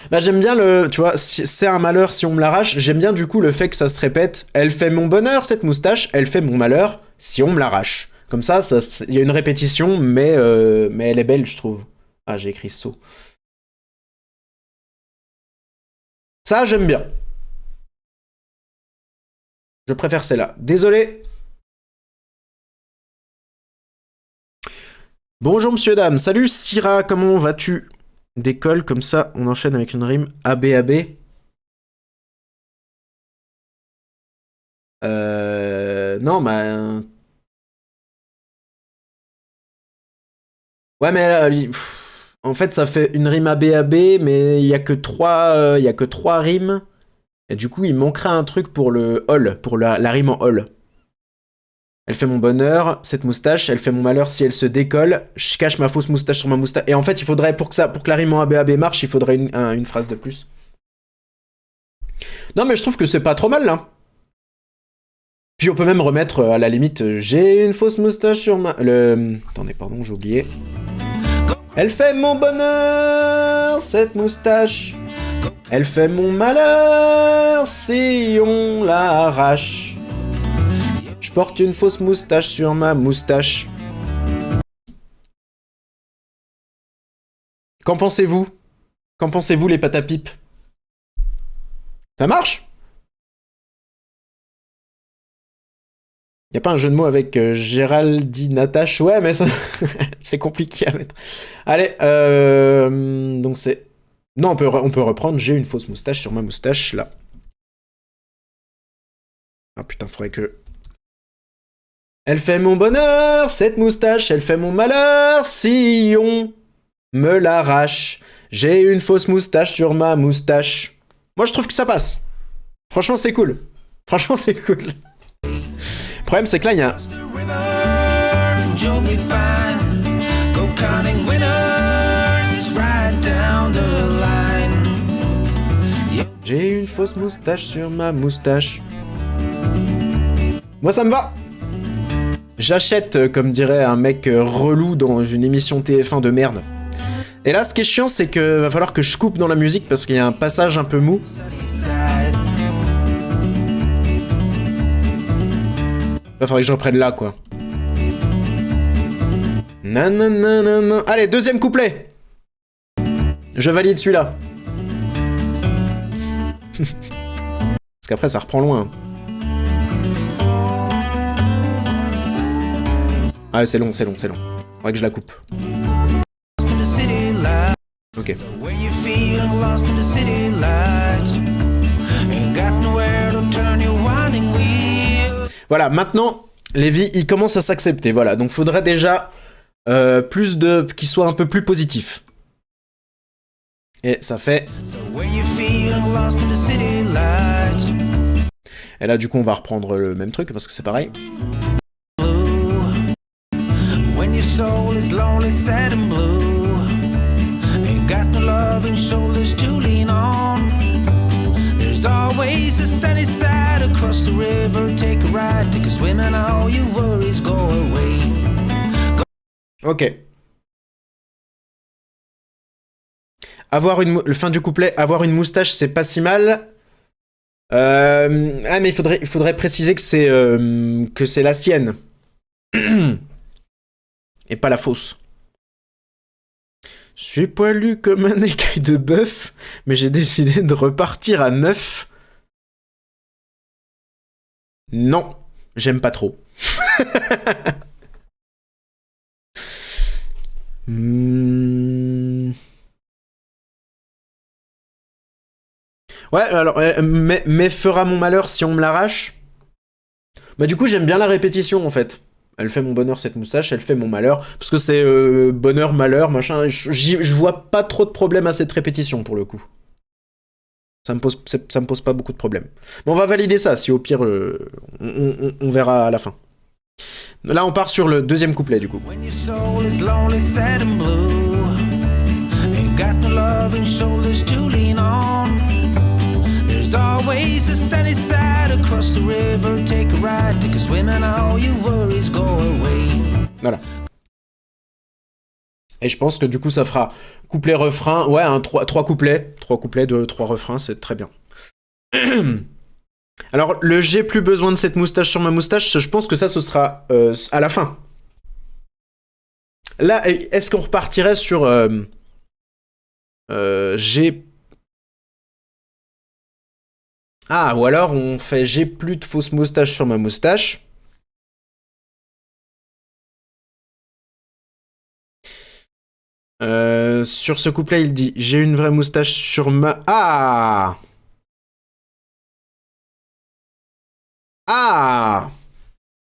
Bah, j'aime bien le... Tu vois, c'est un malheur si on me l'arrache. J'aime bien du coup le fait que ça se répète. Elle fait mon bonheur, cette moustache. Elle fait mon malheur si on me l'arrache. Comme ça, il y a une répétition, mais elle est belle, je trouve. Ah, j'ai écrit saut. Ça, j'aime bien. Je préfère celle-là. Désolé. Bonjour, monsieur, dame. Salut, Syrah, comment vas-tu? Décolle, comme ça, on enchaîne avec une rime ABAB. Non, bah... Ouais, mais là, en fait, ça fait une rime ABAB, mais il y a que 3 rimes. Et du coup, il manquera un truc pour le hall, pour la rime en hall. Elle fait mon bonheur, cette moustache, elle fait mon malheur si elle se décolle, je cache ma fausse moustache sur ma moustache. Et en fait, il faudrait, pour que la rime en ABAB marche, il faudrait une phrase de plus. Non, mais je trouve que c'est pas trop mal, là. Puis on peut même remettre, à la limite, j'ai une fausse moustache sur ma... Attendez, pardon, j'ai oublié. Elle fait mon bonheur, cette moustache. Elle fait mon malheur si on l'arrache. Je porte une fausse moustache sur ma moustache. Qu'en pensez-vous? Qu'en pensez-vous, les pâtes à pipe? Ça marche? Y a pas un jeu de mots avec Géraldine Natache? Ouais, mais ça... c'est compliqué à mettre. Allez, donc c'est... Non, on peut reprendre. J'ai une fausse moustache sur ma moustache, là. Ah putain, faudrait que... Elle fait mon bonheur, cette moustache, elle fait mon malheur, si on me l'arrache. J'ai une fausse moustache sur ma moustache. Moi, je trouve que ça passe. Franchement, c'est cool. Franchement, c'est cool. Le problème, c'est que là, il y a... J'ai une fausse moustache sur ma moustache. Moi, ça me va. J'achète, comme dirait un mec relou dans une émission TF1 de merde. Et là, ce qui est chiant, c'est que va falloir que je coupe dans la musique parce qu'il y a un passage un peu mou. Il faudrait que je reprenne là, quoi. Nananana. Allez, deuxième couplet. Je valide celui-là. Parce qu'après, ça reprend loin. Ah, c'est long. Faudrait que je la coupe. Ok. Voilà, maintenant, les vies, ils commencent à s'accepter. Voilà, donc faudrait déjà plus de... qu'ils soient un peu plus positifs. Et ça fait... Et là, du coup, on va reprendre le même truc, parce que c'est pareil. Soul is lonely, sad and blue. Ain't got no loving shoulders to lean on. There's always a sunny side across the river. Take a ride, take a swim, and all your worries go away. Ok. Le fin du couplet, avoir une moustache, c'est pas si mal. Ah, mais il faudrait préciser que c'est la sienne. Et pas la fausse. Je suis poilu comme un écaille de bœuf, mais j'ai décidé de repartir à 9. Non, j'aime pas trop. Ouais, alors, mais fera mon malheur si on me l'arrache. Bah du coup, j'aime bien la répétition, en fait. Elle fait mon bonheur, cette moustache, elle fait mon malheur. Parce que c'est bonheur, malheur, machin. Je vois pas trop de problème à cette répétition, pour le coup. Ça me pose pas beaucoup de problèmes. Mais on va valider ça, si au pire, on verra à la fin. Là, on part sur le deuxième couplet, du coup. When your soul is lonely, sad and blue, ain't got no loving shoulders to lean on. There's always a sunny side across the river. Take a ride, take a swim, and all your worries go away. Voilà. Et je pense que du coup, ça fera couplet-refrain. Ouais, trois couplets. 3 couplets de 3 refrains, c'est très bien. Alors, le j'ai plus besoin de cette moustache sur ma moustache, je pense que ça, ce sera à la fin. Là, est-ce qu'on repartirait sur j'ai... Ah, ou alors on fait j'ai plus de fausse moustache sur ma moustache. Sur ce couplet, il dit j'ai une vraie moustache sur ma... Ah! Ah!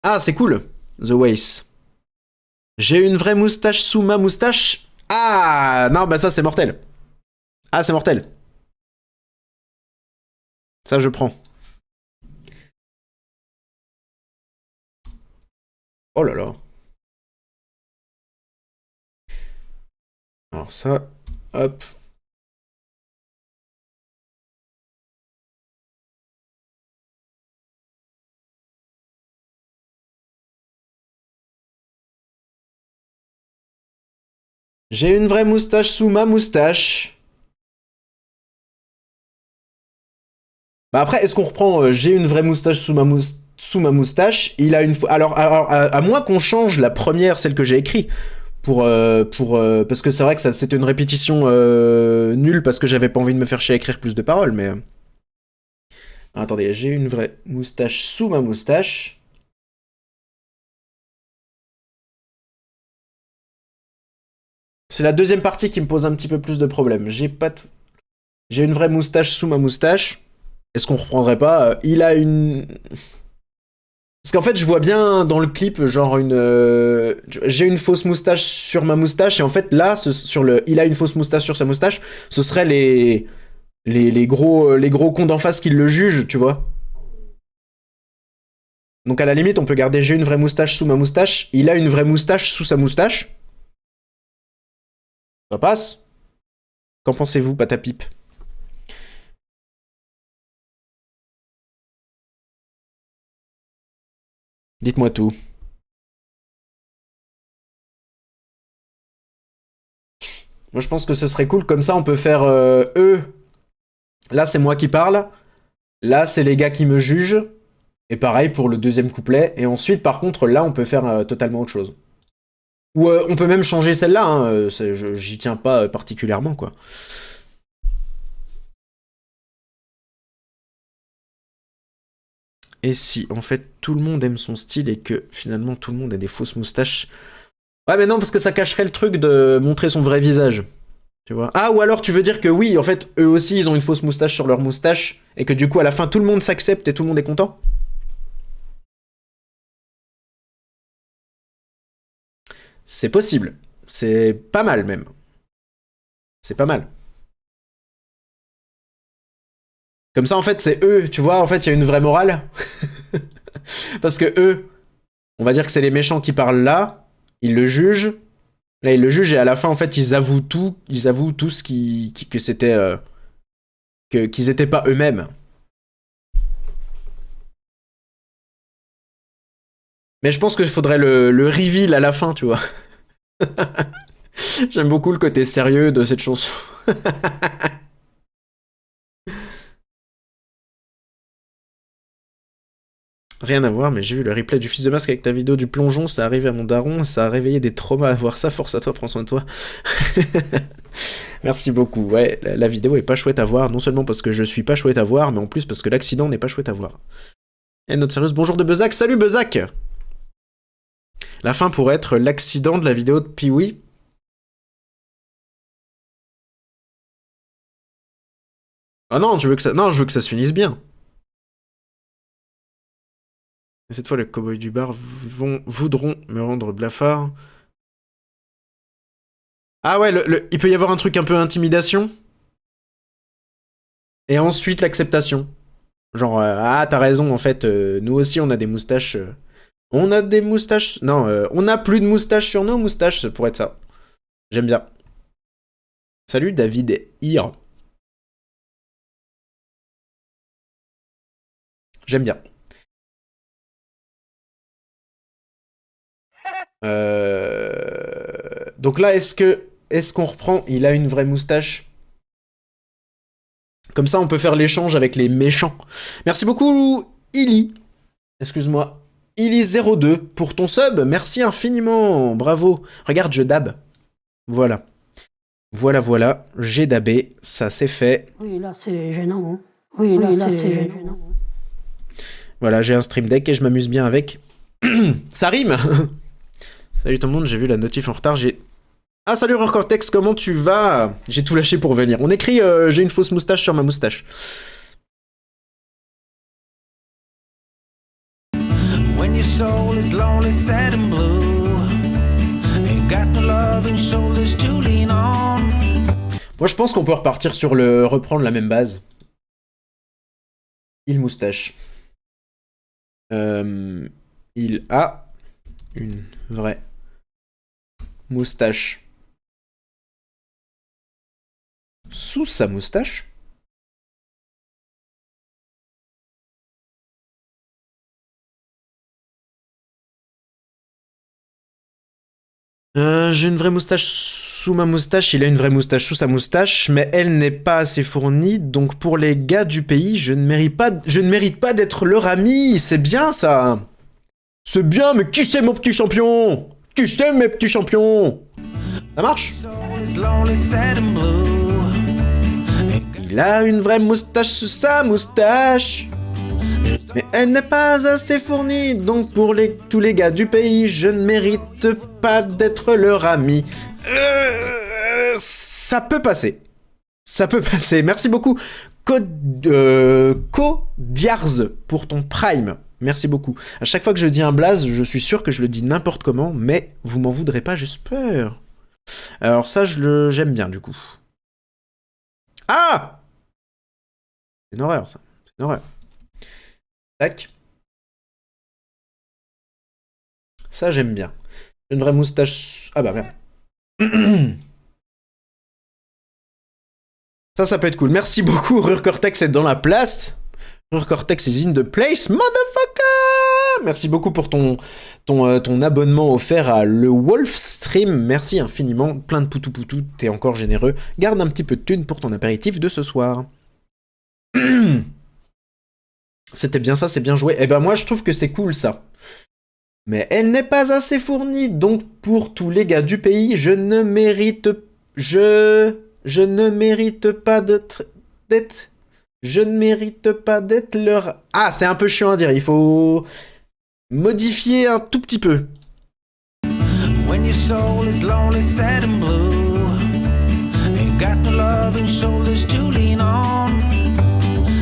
Ah, c'est cool. The Ways. J'ai une vraie moustache sous ma moustache. Ah! Non, bah ça, c'est mortel. Ah, c'est mortel. Ça, je prends. Oh là là. Alors ça, hop. J'ai une vraie moustache sous ma moustache. Bah après, est-ce qu'on reprend j'ai une vraie moustache sous ma moustache. Il a une... Alors, à moins qu'on change la première, celle que j'ai écrite. Parce que c'est vrai que c'était une répétition nulle parce que j'avais pas envie de me faire chier à écrire plus de paroles, mais... Attendez, j'ai une vraie moustache sous ma moustache. C'est la deuxième partie qui me pose un petit peu plus de problèmes. J'ai une vraie moustache sous ma moustache. Est-ce qu'on reprendrait pas il a une... Parce qu'en fait, je vois bien dans le clip, genre j'ai une fausse moustache sur ma moustache, et en fait, là, sur le il a une fausse moustache sur sa moustache, ce serait les gros cons d'en face qui le jugent, tu vois. Donc à la limite, on peut garder j'ai une vraie moustache sous ma moustache, il a une vraie moustache sous sa moustache. Ça passe. Qu'en pensez-vous, Patapipe? Dites-moi tout. Moi, je pense que ce serait cool. Comme ça, on peut faire eux. Là, c'est moi qui parle. Là, c'est les gars qui me jugent. Et pareil pour le deuxième couplet. Et ensuite, par contre, là, on peut faire totalement autre chose. Ou on peut même changer celle-là. Hein. J'y tiens pas particulièrement, quoi. Et si, en fait, tout le monde aime son style et que finalement tout le monde a des fausses moustaches. Ouais, mais non, parce que ça cacherait le truc de montrer son vrai visage. Tu vois. Ah, ou alors tu veux dire que oui, en fait, eux aussi, ils ont une fausse moustache sur leur moustache, et que du coup, à la fin, tout le monde s'accepte et tout le monde est content? C'est possible. C'est pas mal, même. C'est pas mal. Comme ça, en fait, c'est eux, tu vois, en fait, il y a une vraie morale. Parce que eux, on va dire que c'est les méchants qui parlent là, ils le jugent. Là, ils le jugent, et à la fin, en fait, ils avouent tous que c'était... qu'ils étaient pas eux-mêmes. Mais je pense qu'il faudrait le reveal à la fin, tu vois. J'aime beaucoup le côté sérieux de cette chanson. Rien à voir, mais j'ai vu le replay du Fils de Masque avec ta vidéo du plongeon, ça arrivé à mon daron, ça a réveillé des traumas à voir ça, force à toi, prends soin de toi. Merci beaucoup, ouais, la vidéo est pas chouette à voir, non seulement parce que je suis pas chouette à voir, mais en plus parce que l'accident n'est pas chouette à voir. Et notre sérieuse, bonjour de Bezac, salut Bezac. La fin pourrait être l'accident de la vidéo de Pee-wee. Ah non, je veux que ça se finisse bien. Et cette fois, les cow-boys du bar voudront me rendre blafard. Ah ouais, il peut y avoir un truc un peu intimidation. Et ensuite, l'acceptation. Genre, ah, t'as raison, en fait, nous aussi, on a des moustaches. On a des moustaches... Non, on a plus de moustaches sur nos moustaches, ça pourrait être ça. J'aime bien. Salut, David Ir. J'aime bien. Donc là, est-ce qu'on reprend? Il a une vraie moustache. Comme ça, on peut faire l'échange avec les méchants. Merci beaucoup, Illy. Excuse-moi. Illy02 pour ton sub. Merci infiniment. Bravo. Regarde, je dab. Voilà. Voilà. J'ai dabé. Ça, c'est fait. Oui, là, c'est gênant. Hein. Oui, là, c'est gênant. Voilà, j'ai un stream deck et je m'amuse bien avec. Ça rime. Salut tout le monde, j'ai vu la notif en retard, Ah salut Cortex, comment tu vas? J'ai tout lâché pour venir. On écrit j'ai une fausse moustache sur ma moustache. When your soul is lonely, sad and blue, ain't got no love and shoulders to lean on. Moi je pense qu'on peut repartir sur reprendre la même base. Il moustache. Il a une vraie moustache sous sa moustache. J'ai une vraie moustache sous ma moustache, il a une vraie moustache sous sa moustache, mais elle n'est pas assez fournie, donc pour les gars du pays, je ne mérite pas d'être leur ami, c'est bien ça. C'est bien, mais qui c'est mon petit champion? Qui c'est mes petits champions? Ça marche? Il a une vraie moustache sous sa moustache, mais elle n'est pas assez fournie, donc pour tous les gars du pays, je ne mérite pas d'être leur ami. Ça peut passer. Ça peut passer. Merci beaucoup, Codiarz, pour ton Prime. Merci beaucoup. À chaque fois que je dis un blaze, je suis sûr que je le dis n'importe comment, mais vous m'en voudrez pas, j'espère. Alors ça, j'aime bien, du coup. Ah! C'est une horreur, ça. C'est une horreur. Tac. Ça, j'aime bien. Une vraie moustache... Ah bah merde. Ça peut être cool. Merci beaucoup, Rurcortex est dans la place. Rurcortex is in the place, motherfucker! Merci beaucoup pour ton abonnement offert à le Wolf Stream. Merci infiniment. Plein de poutou-poutou, t'es encore généreux. Garde un petit peu de thune pour ton apéritif de ce soir. C'était bien ça, c'est bien joué. Eh ben moi, je trouve que c'est cool, ça. Mais elle n'est pas assez fournie, donc pour tous les gars du pays, je ne mérite pas leur... Ah, c'est un peu chiant à dire, il faut modifier un tout petit peu. When your soul is lonely, sad and blue, ain't got no love and shoulders to lean on.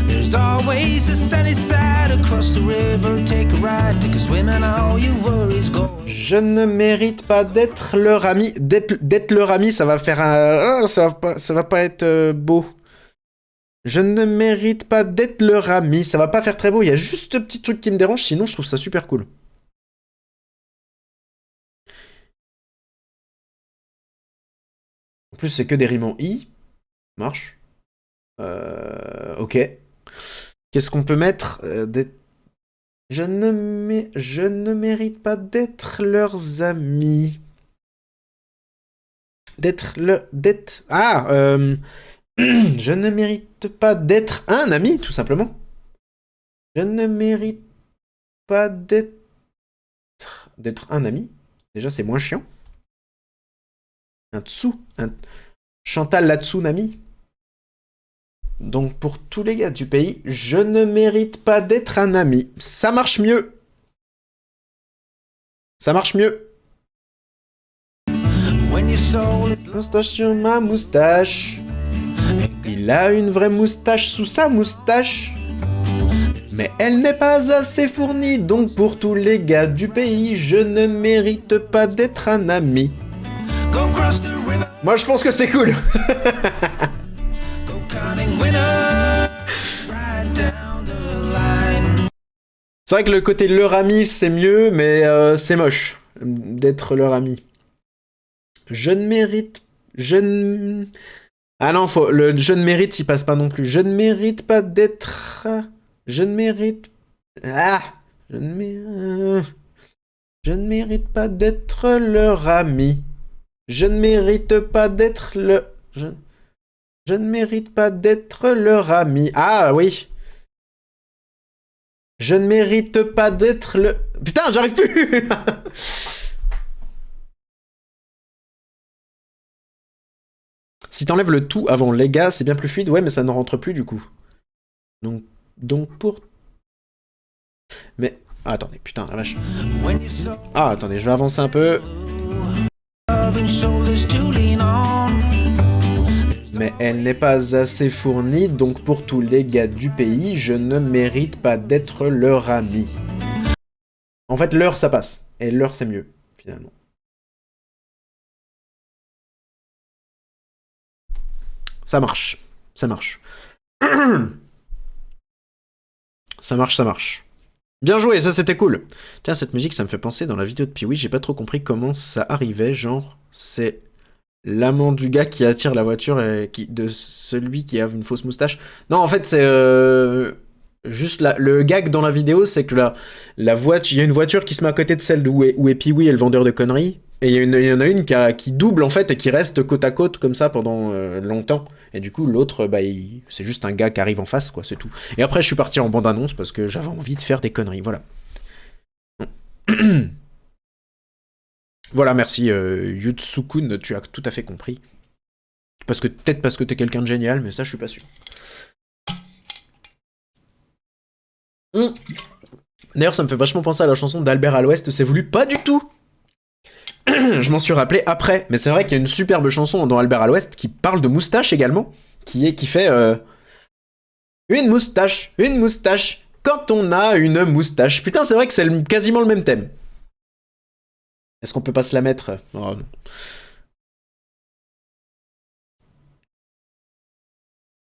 There's always a sunny side across the river. Take a ride, take a swim and all your worries go. Je ne mérite pas d'être leur ami. D'être leur ami, ça va faire un... ça va pas être beau. Je ne mérite pas d'être leur ami. Ça va pas faire très beau. Il y a juste un petit truc qui me dérange. Sinon, je trouve ça super cool. En plus, c'est que des rimes en i. Marche. Ok. Qu'est-ce qu'on peut mettre je ne mérite pas d'être leurs amis. Je ne mérite pas d'être un ami, tout simplement. Je ne mérite pas d'être un ami. Déjà, c'est moins chiant. Chantal la tsunami. Donc pour tous les gars du pays, je ne mérite pas d'être un ami. Ça marche mieux. Ça marche mieux. Moustache sur ma moustache. Il a une vraie moustache sous sa moustache. Mais elle n'est pas assez fournie, donc pour tous les gars du pays, je ne mérite pas d'être un ami. Go cross the river, Moi je pense que c'est cool. go counting winners, right down the line. C'est vrai que le côté leur ami c'est mieux, mais c'est moche d'être leur ami. Je ne mérite... Ah non, le je ne mérite, il passe pas non plus. Je ne mérite pas d'être... Je ne mérite... Ah Je ne mérite pas d'être leur ami. Je ne mérite pas d'être le... Je ne mérite pas d'être leur ami. Ah oui. Je ne mérite pas d'être le... Putain, j'arrive plus. Si t'enlèves le tout avant les gars, c'est bien plus fluide. Ouais, mais ça ne rentre plus du coup. Donc pour... Mais... Ah, attendez, putain, la vache. When you saw Ah, attendez, je vais avancer un peu. love and shoulders to lean on. Mais elle n'est pas assez fournie, donc pour tous les gars du pays, je ne mérite pas d'être leur ami. En fait, leur, ça passe. Et leur, c'est mieux, finalement. Ça marche. Ça marche. Ça marche, ça marche. Bien joué, ça c'était cool. Tiens, cette musique, ça me fait penser dans la vidéo de Pee-wee, j'ai pas trop compris comment ça arrivait, genre, c'est l'amant du gars qui attire la voiture et de celui qui a une fausse moustache. Non, en fait, c'est juste le gag dans la vidéo, c'est que la voiture, il y a une voiture qui se met à côté de celle où est Pee-wee et le vendeur de conneries. Et il y en a une qui double en fait et qui reste côte à côte comme ça pendant longtemps. Et du coup, l'autre, bah, c'est juste un gars qui arrive en face, quoi, c'est tout. Et après, je suis parti en bande-annonce parce que j'avais envie de faire des conneries, voilà. Voilà, merci Yutsukun, tu as tout à fait compris. Peut-être parce que t'es quelqu'un de génial, mais ça, je suis pas sûr. D'ailleurs, ça me fait vachement penser à la chanson d'Albert à l'Ouest, c'est voulu pas du tout. Je m'en suis rappelé après, mais c'est vrai qu'il y a une superbe chanson dans Albert à l'Ouest qui parle de moustache également, qui fait une moustache, quand on a une moustache. Putain, c'est vrai que c'est quasiment le même thème. Est-ce qu'on peut pas se la mettre? Oh non.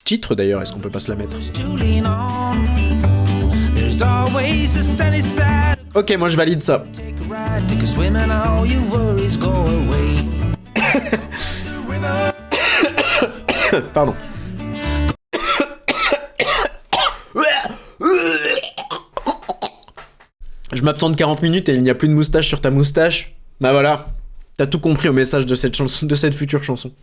Titre d'ailleurs, est-ce qu'on peut pas se la mettre? To lean on. There's always a sunny side. Ok, moi je valide ça. Take a ride, take a swim, and all your worries go away. Pardon. Je m'absente 40 minutes et il n'y a plus de moustache sur ta moustache. Bah voilà, t'as tout compris au message de cette chanson, de cette future chanson.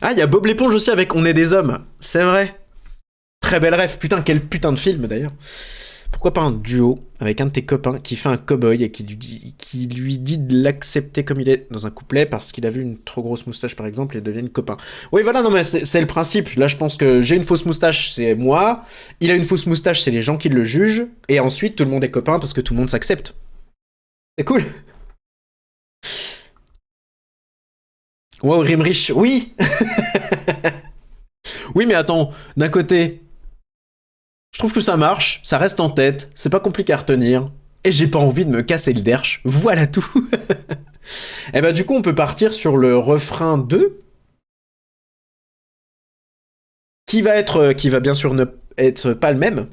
Ah, il y a Bob l'éponge aussi avec On est des hommes, c'est vrai. Très belle rêve, putain, quel putain de film d'ailleurs. Pourquoi pas un duo avec un de tes copains qui fait un cow-boy et qui lui dit de l'accepter comme il est dans un couplet parce qu'il a vu une trop grosse moustache par exemple et deviennent copains. Oui voilà, non mais c'est le principe. Là je pense que j'ai une fausse moustache, c'est moi. Il a une fausse moustache, c'est les gens qui le jugent. Et ensuite tout le monde est copain parce que tout le monde s'accepte. C'est cool. Wow, Rimrich, oui. Oui mais attends, d'un côté... Je trouve que ça marche, ça reste en tête, c'est pas compliqué à retenir, et j'ai pas envie de me casser le derche, voilà tout. Et bah du coup on peut partir sur le refrain 2, qui va bien sûr ne être pas le même.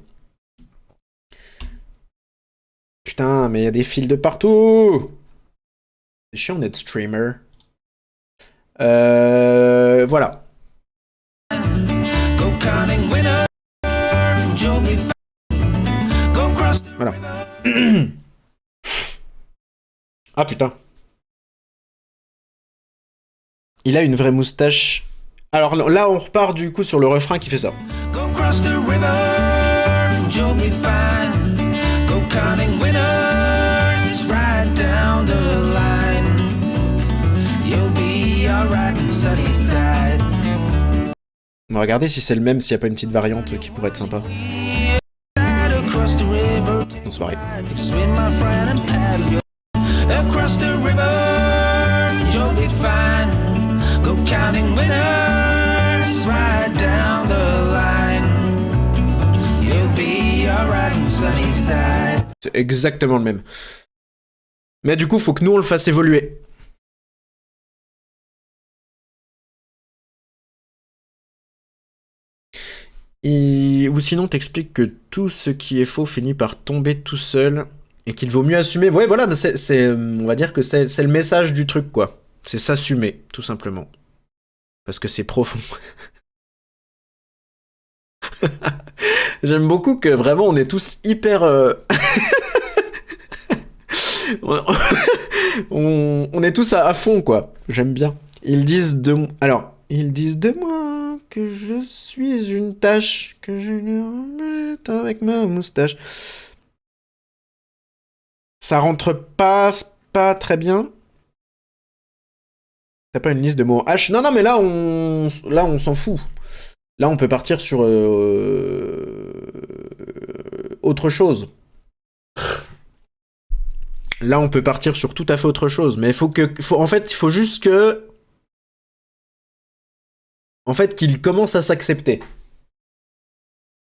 Putain, mais il y a des fils de partout. C'est chiant d'être streamer. Voilà. Go counting winners, you'll be fine. Go cross the Voilà. Ah putain. Il a une vraie moustache. Alors là, on repart du coup sur le refrain qui fait ça. Go cross the river, you'll be fine. Go counting winners, it's right down the line. You'll be alright, sunny side. On va regarder si c'est le même, s'il n'y a pas une petite variante qui pourrait être sympa. Across the river, Non, c'est pareil. swim my friend and paddle. Across the river, you'll be fine. Go counting winners, right down the line. alright on sunny side. C'est exactement le même. Mais du coup, faut que nous, on le fasse évoluer. Ou sinon, t'expliques que tout ce qui est faux finit par tomber tout seul et qu'il vaut mieux assumer. Ouais, voilà, mais on va dire que c'est le message du truc, quoi. C'est s'assumer, tout simplement. Parce que c'est profond. J'aime beaucoup que vraiment on est tous hyper... on est tous à fond, quoi. J'aime bien. Ils disent de moi que je suis une tâche, que je le remette avec ma moustache. Ça rentre pas très bien. T'as pas une liste de mots en H? Non, non, mais là, on s'en fout. Là, on peut partir sur autre chose. Là, on peut partir sur tout à fait autre chose. Mais en fait, il faut juste que... En fait, qu'il commence à s'accepter.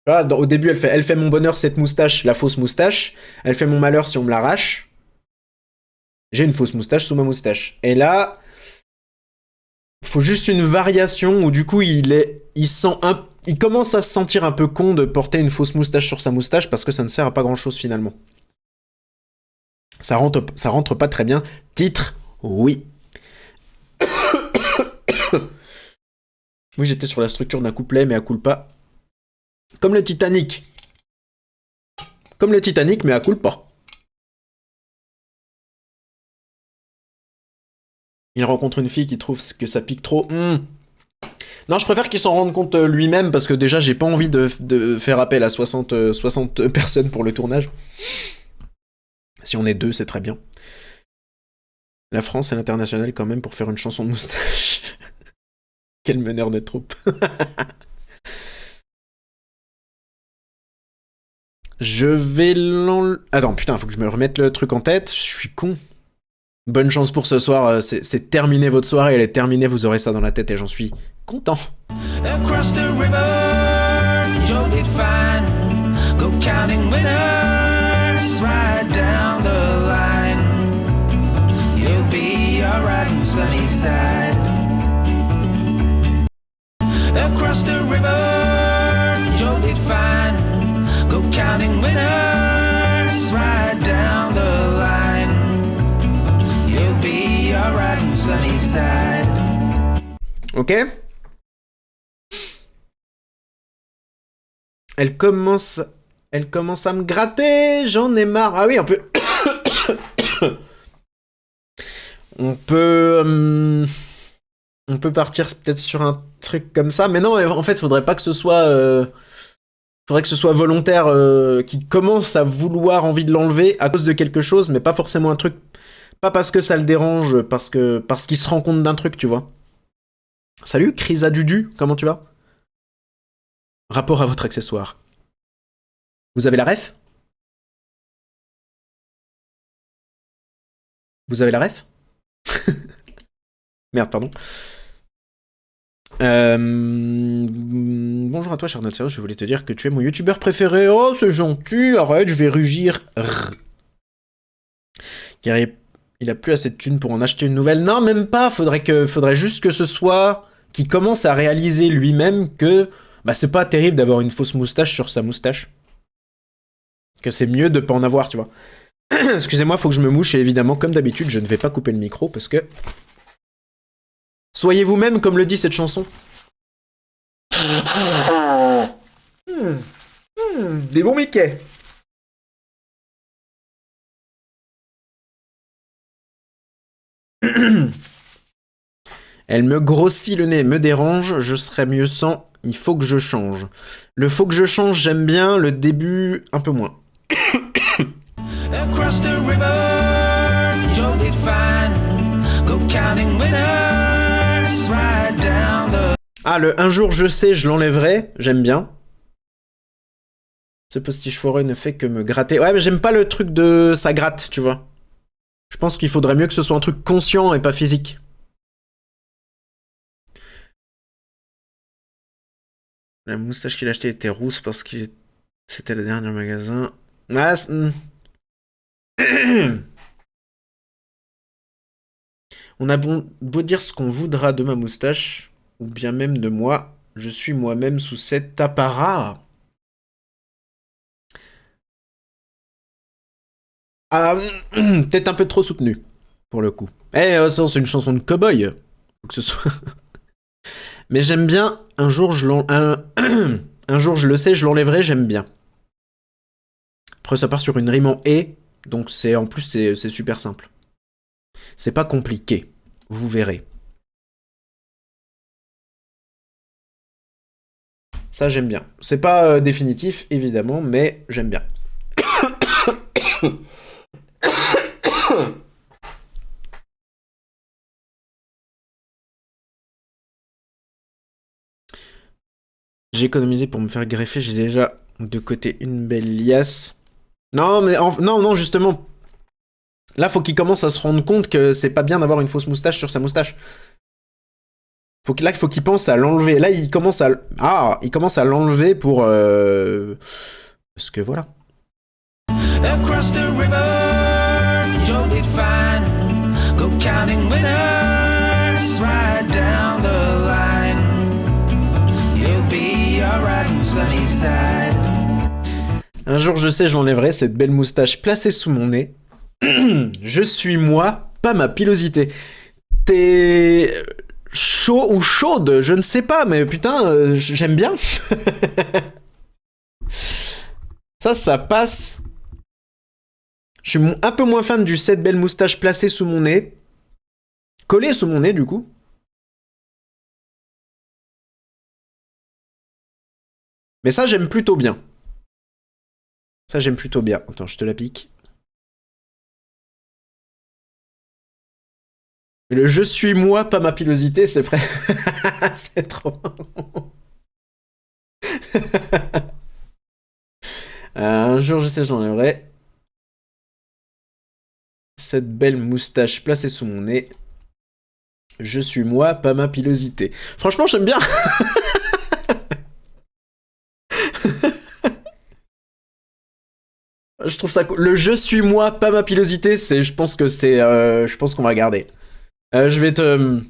Au début, elle fait mon bonheur, cette moustache, la fausse moustache. Elle fait mon malheur si on me l'arrache. J'ai une fausse moustache sous ma moustache. Et là... faut juste une variation où du coup il commence à se sentir un peu con de porter une fausse moustache sur sa moustache parce que ça ne sert à pas grand chose finalement. Ça rentre pas très bien. Titre, oui. Oui, j'étais sur la structure d'un couplet, mais à culpa. Comme le Titanic. Comme le Titanic, mais à culpa. Il rencontre une fille qui trouve que ça pique trop. Non, je préfère qu'il s'en rende compte lui-même, parce que déjà, j'ai pas envie de faire appel à 60 personnes pour le tournage. Si on est 2, c'est très bien. La France et l'international quand même pour faire une chanson de moustache. Quel meneur de troupe. Je vais Attends, putain, faut que je me remette le truc en tête. Je suis con. Bonne chance pour ce soir, c'est terminé votre soirée, elle est terminée, vous aurez ça dans la tête et j'en suis content. Across the river, you'll be fine. Go counting winners, right down the line. You'll be alright on sunny side. Across the river, you'll be fine. Go counting winners, right down the line. You'll be alright on sunny side. Ok. Elle commence à me gratter, j'en ai marre. Ah oui, on peut partir peut-être sur un truc comme ça, mais non, en fait, faudrait pas que ce soit faudrait que ce soit volontaire, qui commence à vouloir envie de l'enlever à cause de quelque chose, mais pas forcément un truc, pas parce que ça le dérange, parce qu'il se rend compte d'un truc, tu vois. Salut, Crisa Dudu, comment tu vas? Rapport à votre accessoire. Vous avez la ref? Vous avez la ref? Merde, pardon. Bonjour à toi, cher Notseros, je voulais te dire que tu es mon youtubeur préféré. Oh, c'est gentil, arrête, je vais rugir. Car il a plus assez de thunes pour en acheter une nouvelle. Non, même pas, faudrait juste que ce soit... qu'il commence à réaliser lui-même que bah, c'est pas terrible d'avoir une fausse moustache sur sa moustache. Que c'est mieux de pas en avoir, tu vois. Excusez-moi, faut que je me mouche, et évidemment, comme d'habitude, je ne vais pas couper le micro, parce que... Soyez vous-même, comme le dit cette chanson. Des bons Mickey. Elle me grossit le nez, me dérange, je serais mieux sans, il faut que je change. Le faut que je change, j'aime bien, le début, un peu moins. Across the river, you'll be fine. Go counting winners, right down the... Ah, le un jour je sais, je l'enlèverai, j'aime bien. Ce postiche forêt ne fait que me gratter. Ouais, mais j'aime pas le truc de ça gratte, tu vois. Je pense qu'il faudrait mieux que ce soit un truc conscient et pas physique. La moustache qu'il a achetée était rousse parce qu'il C'était le dernier magasin. Ah, on a beau dire ce qu'on voudra de ma moustache, ou bien même de moi, je suis moi-même sous cet apparat. Ah, peut-être un peu trop soutenu, pour le coup. Ça, c'est une chanson de cow-boy. Faut que ce soit... Mais j'aime bien, un jour je le sais, je l'enlèverai, j'aime bien. Après, ça part sur une rime en « et », donc en plus, c'est super simple. C'est pas compliqué, vous verrez. Ça, j'aime bien. C'est pas définitif, évidemment, mais j'aime bien. J'ai économisé pour me faire greffer, j'ai déjà de côté une belle liasse. Non, mais non, justement. Là, faut qu'il commence à se rendre compte que c'est pas bien d'avoir une fausse moustache sur sa moustache. Faut qu'il pense à l'enlever. Là, il commence à l'enlever pour... Parce que voilà. Across the river, you'll be fine. Go counting winners right down the line. You'll be alright on sunny side. Un jour, je sais, j'enlèverai cette belle moustache placée sous mon nez. Je suis moi, pas ma pilosité. T'es chaud ou chaude, je ne sais pas, mais putain, j'aime bien. Ça passe. Je suis un peu moins fan du cette belle moustache placée sous mon nez. Collée sous mon nez, du coup. Mais ça, j'aime plutôt bien. Ça, j'aime plutôt bien. Attends, je te la pique. Le je suis moi, pas ma pilosité, c'est vrai. C'est trop. Un jour, je sais, j'enlèverai cette belle moustache placée sous mon nez. Je suis moi, pas ma pilosité. Franchement, j'aime bien. Je trouve ça cool. Le je suis moi, pas ma pilosité, je pense qu'on va garder. Je vais te...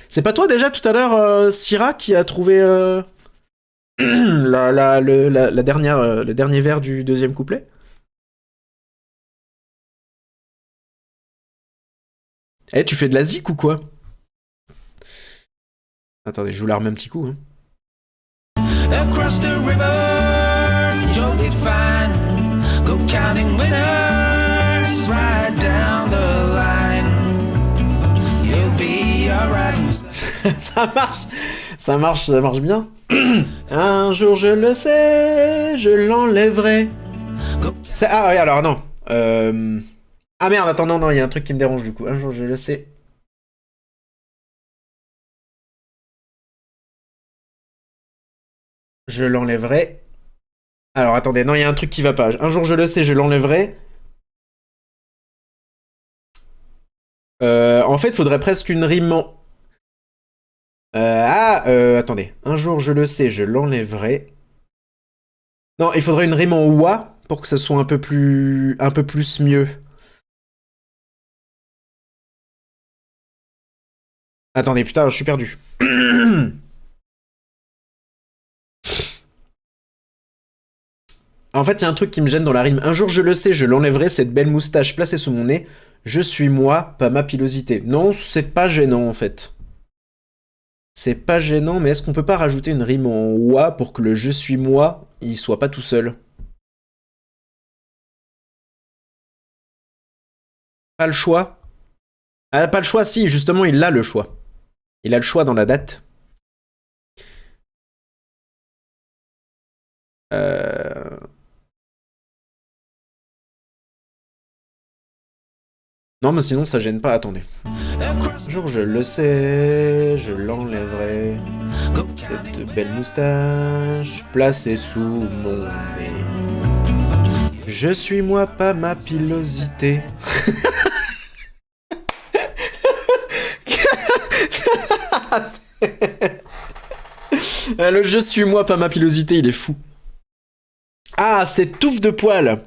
C'est pas toi déjà tout à l'heure, Syrah, qui a trouvé le dernier vers du deuxième couplet? Tu fais de la zik ou quoi? Attendez, je vous la remets un petit coup. Hein. Across the river, you'll be fine. Go counting winners right down the line. You'll be alright. Ça marche bien. Un jour je le sais, je l'enlèverai. Ah oui, alors non. Ah merde, attends, non, il y a un truc qui me dérange du coup. Un jour je le sais. Je l'enlèverai. Alors attendez, non, il y a un truc qui va pas. Un jour je le sais, je l'enlèverai. En fait, faudrait presque une rime en... attendez. Un jour je le sais, je l'enlèverai. Non, il faudrait une rime en oua pour que ça soit un peu plus mieux. Attendez, putain, je suis perdu. En fait, il y a un truc qui me gêne dans la rime. Un jour, je le sais, je l'enlèverai, cette belle moustache placée sous mon nez. Je suis moi, pas ma pilosité. Non, c'est pas gênant, en fait. C'est pas gênant, mais est-ce qu'on peut pas rajouter une rime en oua pour que le je suis moi, il soit pas tout seul? Pas le choix? Ah, pas le choix, si, justement, il a le choix. Il a le choix dans la date. Non, mais sinon, ça gêne pas. Attendez. Un jour, je le sais, je l'enlèverai. Cette belle moustache placée sous mon nez. Je suis moi, pas ma pilosité. Le je suis moi, pas ma pilosité, il est fou. Ah, cette touffe de poils.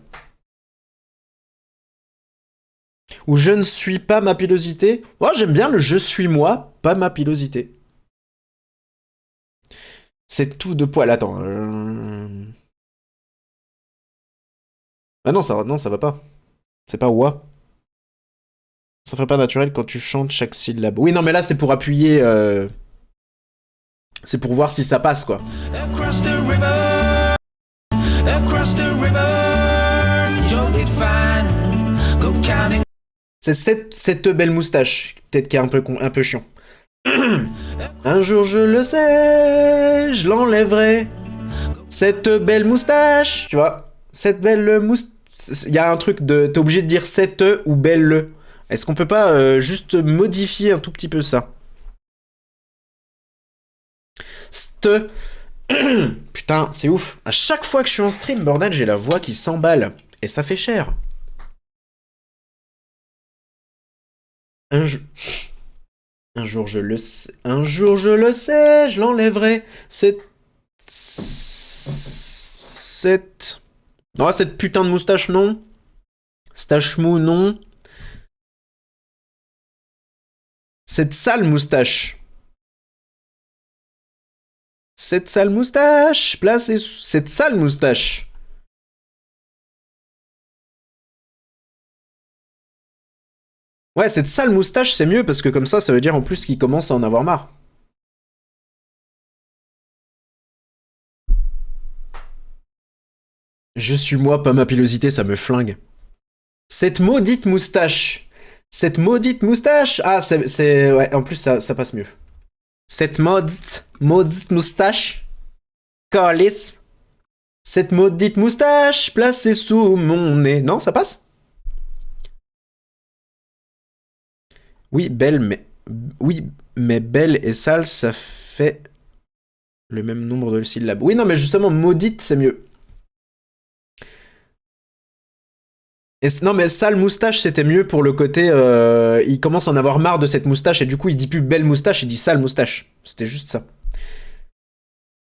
Ou je ne suis pas ma pilosité. Oh, j'aime bien le je suis moi, pas ma pilosité. Cette touffe de poils. Attends. Ah non, ça va pas. C'est pas ouah. Ça ferait pas naturel quand tu chantes chaque syllabe. Oui, non, mais là, c'est pour appuyer. C'est pour voir si ça passe, quoi. Across the river, you'll be fine. Go counting. C'est cette belle moustache. Peut-être qui est un peu chiant. Un jour, je le sais, je l'enlèverai. Cette belle moustache. Tu vois, cette belle moustache. Il y a un truc de. T'es obligé de dire cette ou belle. Est-ce qu'on peut pas juste modifier un tout petit peu ça? Putain, c'est ouf. À chaque fois que je suis en stream, bordel, j'ai la voix qui s'emballe. Et ça fait cher. Un jour, je le sais. Un jour, je le sais, je l'enlèverai. Oh, cette putain de moustache, non. Stachemou, non. Cette sale moustache. Cette sale moustache. Placez cette sale moustache. Ouais, cette sale moustache, c'est mieux parce que comme ça veut dire en plus qu'il commence à en avoir marre. Je suis moi, pas ma pilosité, ça me flingue. Cette maudite moustache. Cette maudite moustache. Ah, c'est... Ouais, en plus, ça passe mieux. Cette maudite moustache. Calice. Cette maudite moustache placée sous mon nez. Non, ça passe? Oui, belle, mais... Oui, mais belle et sale, ça fait le même nombre de syllabes. Oui, non, mais justement, maudite, c'est mieux. Non mais sale moustache c'était mieux pour le côté il commence à en avoir marre de cette moustache et du coup il dit plus belle moustache, il dit sale moustache. C'était juste ça.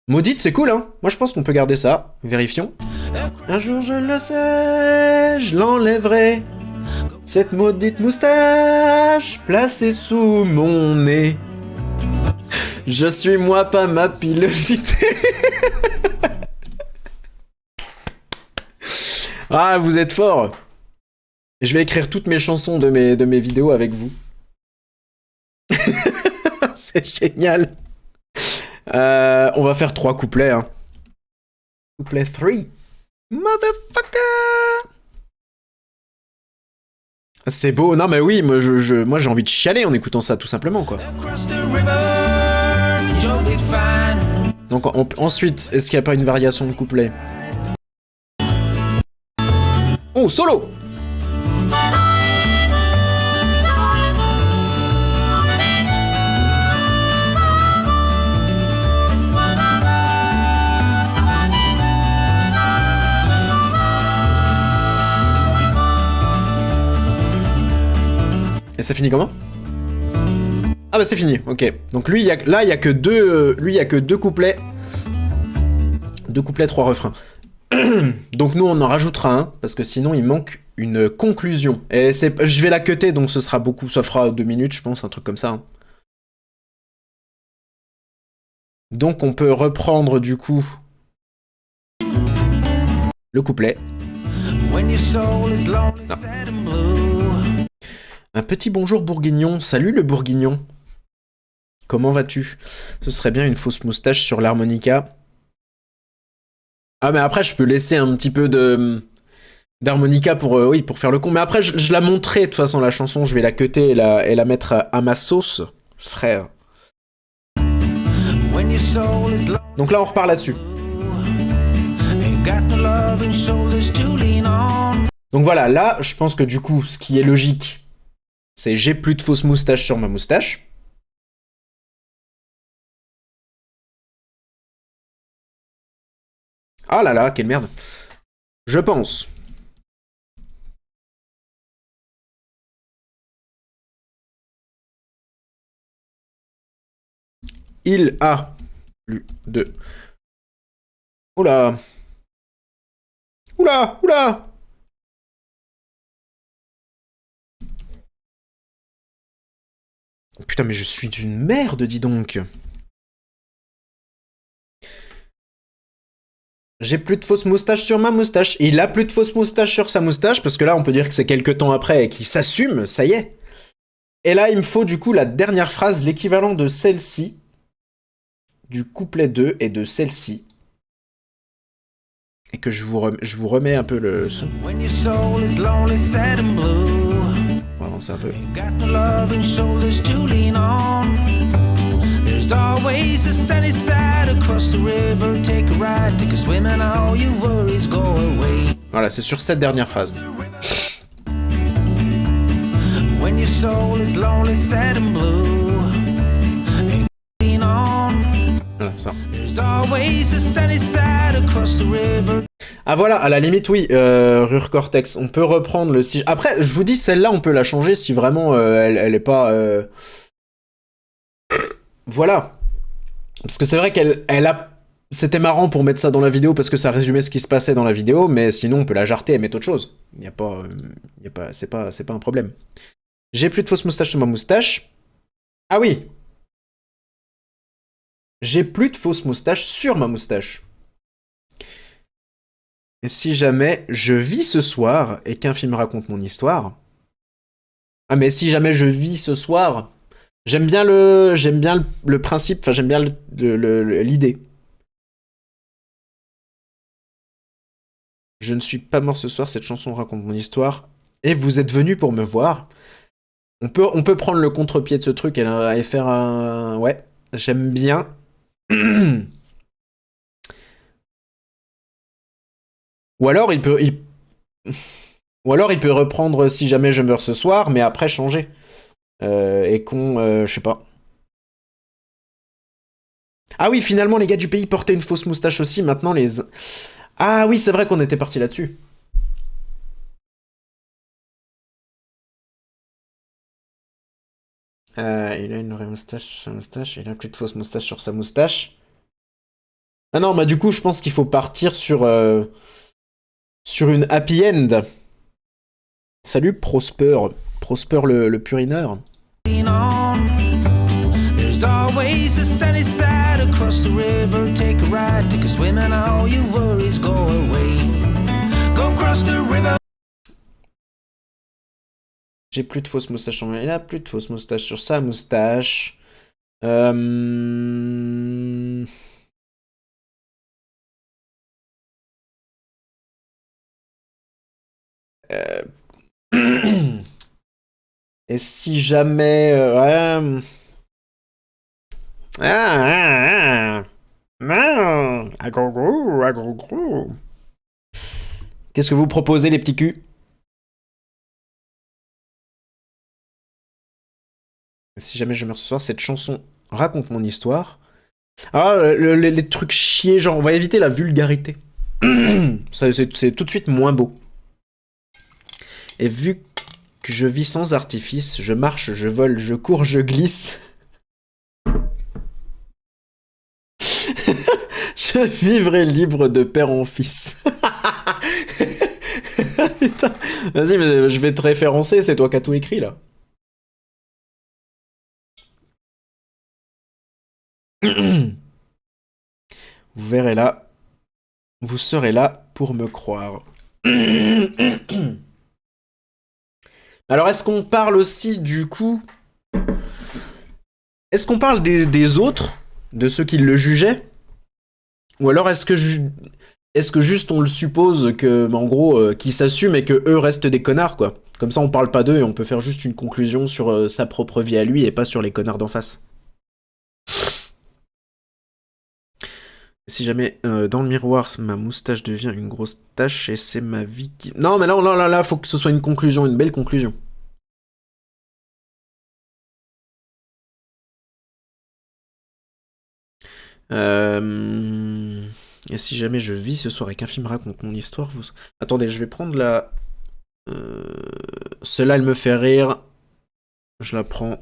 Maudite c'est cool hein. Moi je pense qu'on peut garder ça. Vérifions. Un jour je le sais, je l'enlèverai. Cette maudite moustache placée sous mon nez. Je suis moi pas ma pilosité. Ah vous êtes fort. Je vais écrire toutes mes chansons de mes vidéos avec vous. C'est génial. On va faire 3 couplets. Hein. Couplet 3. Motherfucker. C'est beau. Non mais oui, moi j'ai envie de chialer en écoutant ça tout simplement quoi. Donc ensuite, est-ce qu'il n'y a pas une variation de couplet? Oh, solo. Et ça finit comment? Ah bah c'est fini, ok. Donc lui, là, il y a que deux couplets. 2 couplets, 3 refrains. Donc nous, on en rajoutera un, parce que sinon, il manque une conclusion. Et je vais la cutter, donc ce sera beaucoup, ça fera 2 minutes, je pense, un truc comme ça. Hein. Donc on peut reprendre, du coup, le couplet. Non. Un petit bonjour bourguignon. Salut le bourguignon. Comment vas-tu? Ce serait bien une fausse moustache sur l'harmonica. Ah mais après je peux laisser un petit peu d'harmonica pour pour faire le con. Mais après je la montrerai de toute façon la chanson. Je vais la cutter et la mettre à ma sauce, frère. Donc là on repart là-dessus. Donc voilà, là je pense que du coup ce qui est logique, c'est j'ai plus de fausse moustache sur ma moustache. Ah là là, quelle merde. Je pense. Il a plus de... Oula. Oula, oula. Putain, mais je suis d'une merde, dis donc. J'ai plus de fausse moustache sur ma moustache. Et il a plus de fausse moustache sur sa moustache, parce que là, on peut dire que c'est quelques temps après et qu'il s'assume, ça y est. Et là, il me faut du coup la dernière phrase, l'équivalent de celle-ci, du couplet 2 et de celle-ci. Et que je vous remets un peu le son. When your soul is lonely, sad and blue, On va avancer un peu. ain't got no love and shoulders to lean on. There's always a sunny side across the river. Take a ride, take a swim, and all your worries go away. Voilà, c'est sur cette dernière phrase. When your soul is lonely, sad and blue, ain't got no lean on. Voilà, ça. There's always a sunny side across the river. Ah voilà, à la limite, oui, Rure Cortex, on peut reprendre le... Après, je vous dis, celle-là, on peut la changer si vraiment elle est pas... Voilà. Parce que c'est vrai qu'elle a... C'était marrant pour mettre ça dans la vidéo parce que ça résumait ce qui se passait dans la vidéo, mais sinon on peut la jarter et mettre autre chose. C'est pas un problème. J'ai plus de fausse moustache sur ma moustache. Ah oui. J'ai plus de fausse moustache sur ma moustache. Et si jamais je vis ce soir et qu'un film raconte mon histoire... Ah mais si jamais je vis ce soir... J'aime bien le principe, enfin j'aime bien l'idée. Je ne suis pas mort ce soir, cette chanson raconte mon histoire. Et vous êtes venus pour me voir. On peut prendre le contre-pied de ce truc et faire un... Ouais, j'aime bien. Ou alors il peut reprendre si jamais je meurs ce soir, mais après changer. Et je sais pas. Ah oui, finalement, les gars du pays portaient une fausse moustache aussi. Maintenant, les... Ah oui, c'est vrai qu'on était parti là-dessus. Il a une vraie moustache sur sa moustache. Il a plus de fausse moustache sur sa moustache. Ah non, bah du coup, je pense qu'il faut partir sur une happy end. Salut, Prosper. Prosper le purineur. There's always a sunny side across the river. Take a ride, take a swim, and all your worries go away. Go cross the river. J'ai plus de fausse moustache sur moi. Il a plus de fausse moustache sur sa moustache. Et si jamais... Agro. Qu'est-ce que vous proposez, les petits culs? Si jamais je meurs ce soir, cette chanson raconte mon histoire. Ah, les trucs chiés, genre, on va éviter la vulgarité. C'est tout de suite moins beau. Et vu que je vis sans artifice, je marche, je vole, je cours, je glisse. Je vivrai libre de père en fils. Putain. Vas-y, mais je vais te référencer, c'est toi qui as tout écrit, là. Vous verrez là. Vous serez là pour me croire. Alors, est-ce qu'on parle aussi, du coup... Est-ce qu'on parle des autres, de ceux qui le jugeaient? Ou alors est-ce que juste on le suppose que, en gros, qu'ils s'assument et que eux restent des connards, quoi? Comme ça, on parle pas d'eux et on peut faire juste une conclusion sur sa propre vie à lui et pas sur les connards d'en face. Si jamais dans le miroir ma moustache devient une grosse tache et c'est ma vie qui... Non mais là, faut que ce soit une conclusion, une belle conclusion. Et si jamais je vis ce soir et qu'un film raconte mon histoire, vous... Attendez, je vais prendre la... Celle-là, elle me fait rire. Je la prends.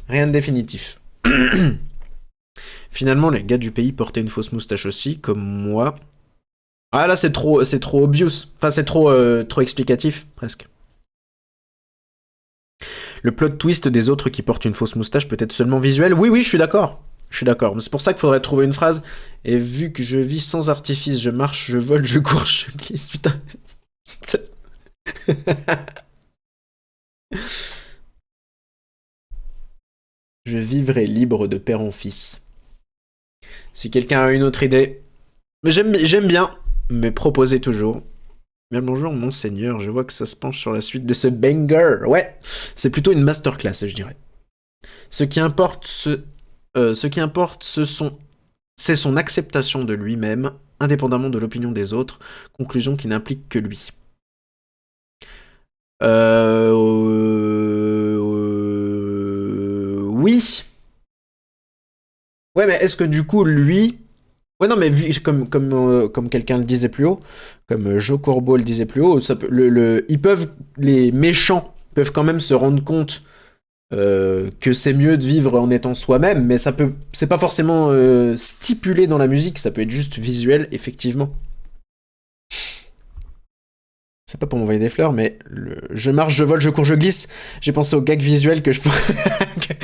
Rien de définitif. Finalement, les gars du pays portaient une fausse moustache aussi, comme moi. Ah là, c'est trop obvious. Enfin, c'est trop explicatif, presque. Le plot twist des autres qui portent une fausse moustache peut être seulement visuel. Oui, oui, je suis d'accord. Je suis d'accord. Mais c'est pour ça qu'il faudrait trouver une phrase. Et vu que je vis sans artifice, je marche, je vole, je cours, je glisse. Putain. Je vivrai libre de père en fils. Si quelqu'un a une autre idée, j'aime bien, mais proposez toujours. Bien bonjour, monseigneur, je vois que ça se penche sur la suite de ce banger. Ouais, c'est plutôt une masterclass, je dirais. Ce qui importe, c'est son acceptation de lui-même, indépendamment de l'opinion des autres, conclusion qui n'implique que lui. Oui. Ouais, mais est-ce que du coup, lui... Ouais, non, mais comme quelqu'un le disait plus haut, comme Joe Corbeau le disait plus haut, les méchants peuvent quand même se rendre compte que c'est mieux de vivre en étant soi-même, mais c'est pas forcément stipulé dans la musique, ça peut être juste visuel, effectivement. C'est pas pour m'envoyer des fleurs, mais je marche, je vole, je cours, je glisse. J'ai pensé au gag visuel que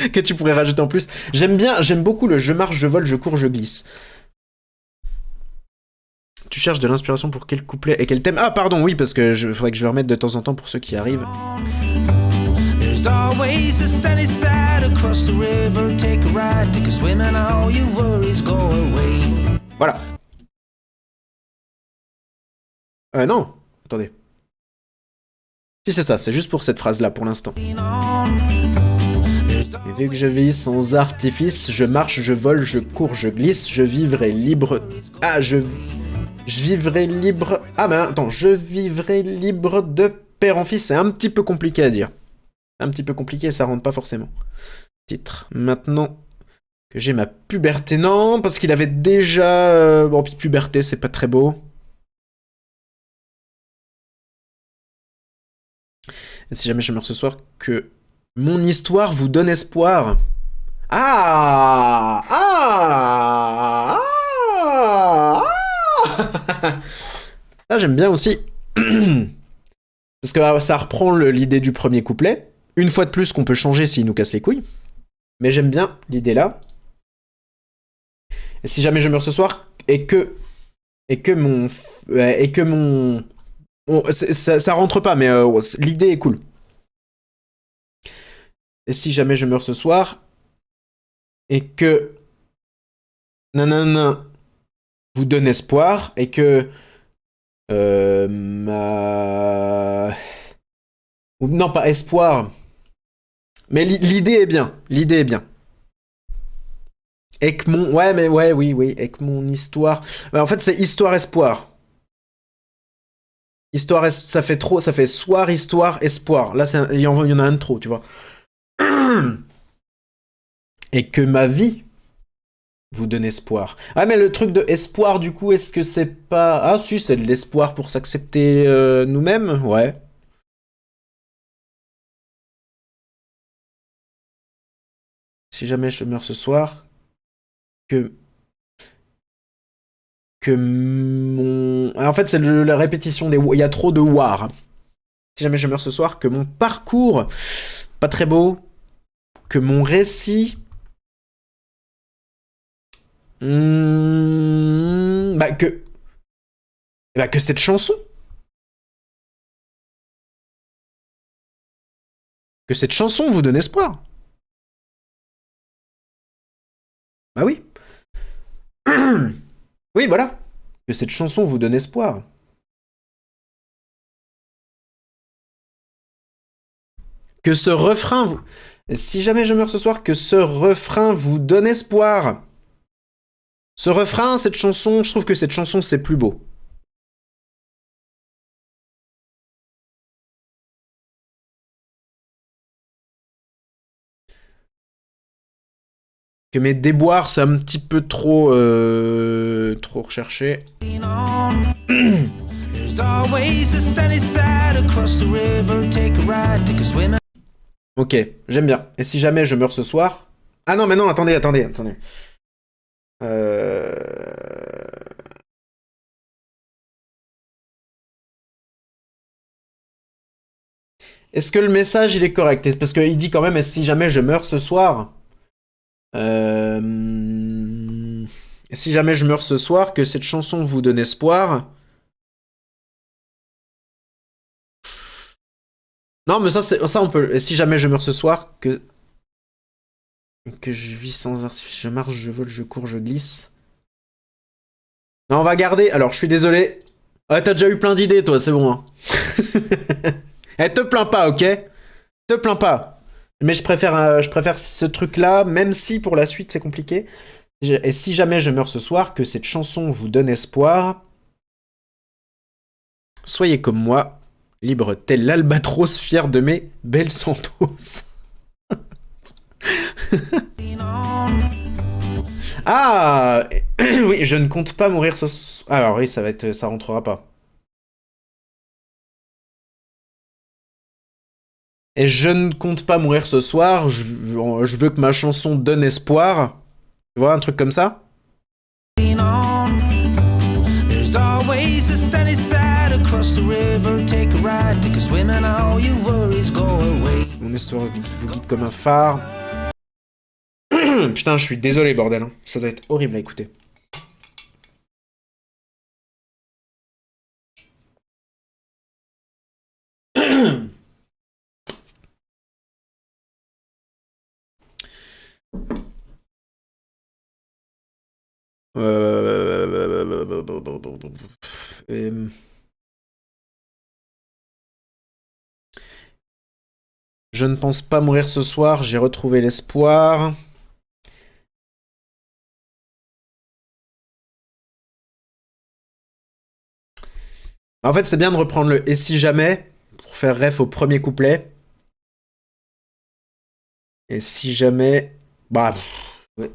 que tu pourrais rajouter en plus. J'aime beaucoup le je marche, je vole, je cours, je glisse. Tu cherches de l'inspiration pour quel couplet et quel thème? Ah pardon, oui, parce que faudrait que je le remette de temps en temps pour ceux qui arrivent. Voilà. Non, attendez. Si c'est ça, c'est juste pour cette phrase-là pour l'instant. Et vu que je vis sans artifice, je marche, je vole, je cours, je glisse, je vivrai libre... Ah, je vivrai libre... Ah ben attends, je vivrai libre de père en fils, c'est un petit peu compliqué à dire. Un petit peu compliqué, ça rentre pas forcément. Titre. Maintenant que j'ai ma puberté, non, parce qu'il avait déjà... Bon, puis puberté, c'est pas très beau. Et si jamais je meurs ce soir, que mon histoire vous donne espoir. Ah, ça j'aime bien aussi. Parce que ça reprend l'idée du premier couplet. Une fois de plus qu'on peut changer s'il nous casse les couilles. Mais j'aime bien l'idée là. Et si jamais je meurs ce soir, et que mon ça rentre pas, mais l'idée est cool. Et si jamais je meurs ce soir, et que nanana vous donne espoir, et que non, pas espoir, mais l'idée est bien. L'idée est bien. Et que mon... Ouais, mais ouais, oui, et que mon histoire... En fait, c'est histoire-espoir. Histoire, ça fait soir, histoire, espoir. Là, il y en a un de trop, tu vois. Et que ma vie vous donne espoir. Ah, mais le truc de espoir, du coup, est-ce que c'est pas... Ah, si, c'est de l'espoir pour s'accepter nous-mêmes. Ouais. Si jamais je meurs ce soir, que mon... En fait, c'est la répétition des... Il y a trop de war. Si jamais je meurs ce soir, que mon parcours, pas très beau, que mon récit... que cette chanson... Que cette chanson vous donne espoir. Bah oui. Oui, voilà. Que cette chanson vous donne espoir. Que ce refrain vous... Si jamais je meurs ce soir, que ce refrain vous donne espoir. Ce refrain, cette chanson, je trouve que cette chanson, c'est plus beau. Que mes déboires, c'est un petit peu trop recherché. Ok, j'aime bien. Et si jamais je meurs ce soir... Ah non, mais non, attendez. Est-ce que le message il est correct? Parce qu'il dit quand même, si jamais je meurs ce soir, si jamais je meurs ce soir, que cette chanson vous donne espoir. Non, mais ça on peut. Si jamais je meurs ce soir, que je vis sans artifice, je marche, je vole, je cours, je glisse. Non, on va garder. Alors, je suis désolé. Ouais, t'as déjà eu plein d'idées, toi, c'est bon. Hein. Eh, te plains pas, ok? Te plains pas. Mais je préfère ce truc-là, même si pour la suite c'est compliqué. Et si jamais je meurs ce soir, que cette chanson vous donne espoir. Soyez comme moi, libre tel l'albatros, fier de mes belles santos. Ah oui, je ne compte pas mourir ce soir. Alors oui, ça rentrera pas. Et je ne compte pas mourir ce soir, je veux que ma chanson donne espoir. Tu vois, un truc comme ça? Mon histoire vous guide comme un phare. Putain, je suis désolé, bordel. Hein. Ça doit être horrible à écouter. Je ne pense pas mourir ce soir, j'ai retrouvé l'espoir. En fait, c'est bien de reprendre le « et si jamais » pour faire ref au premier couplet. Et si jamais... Bah... Ouais.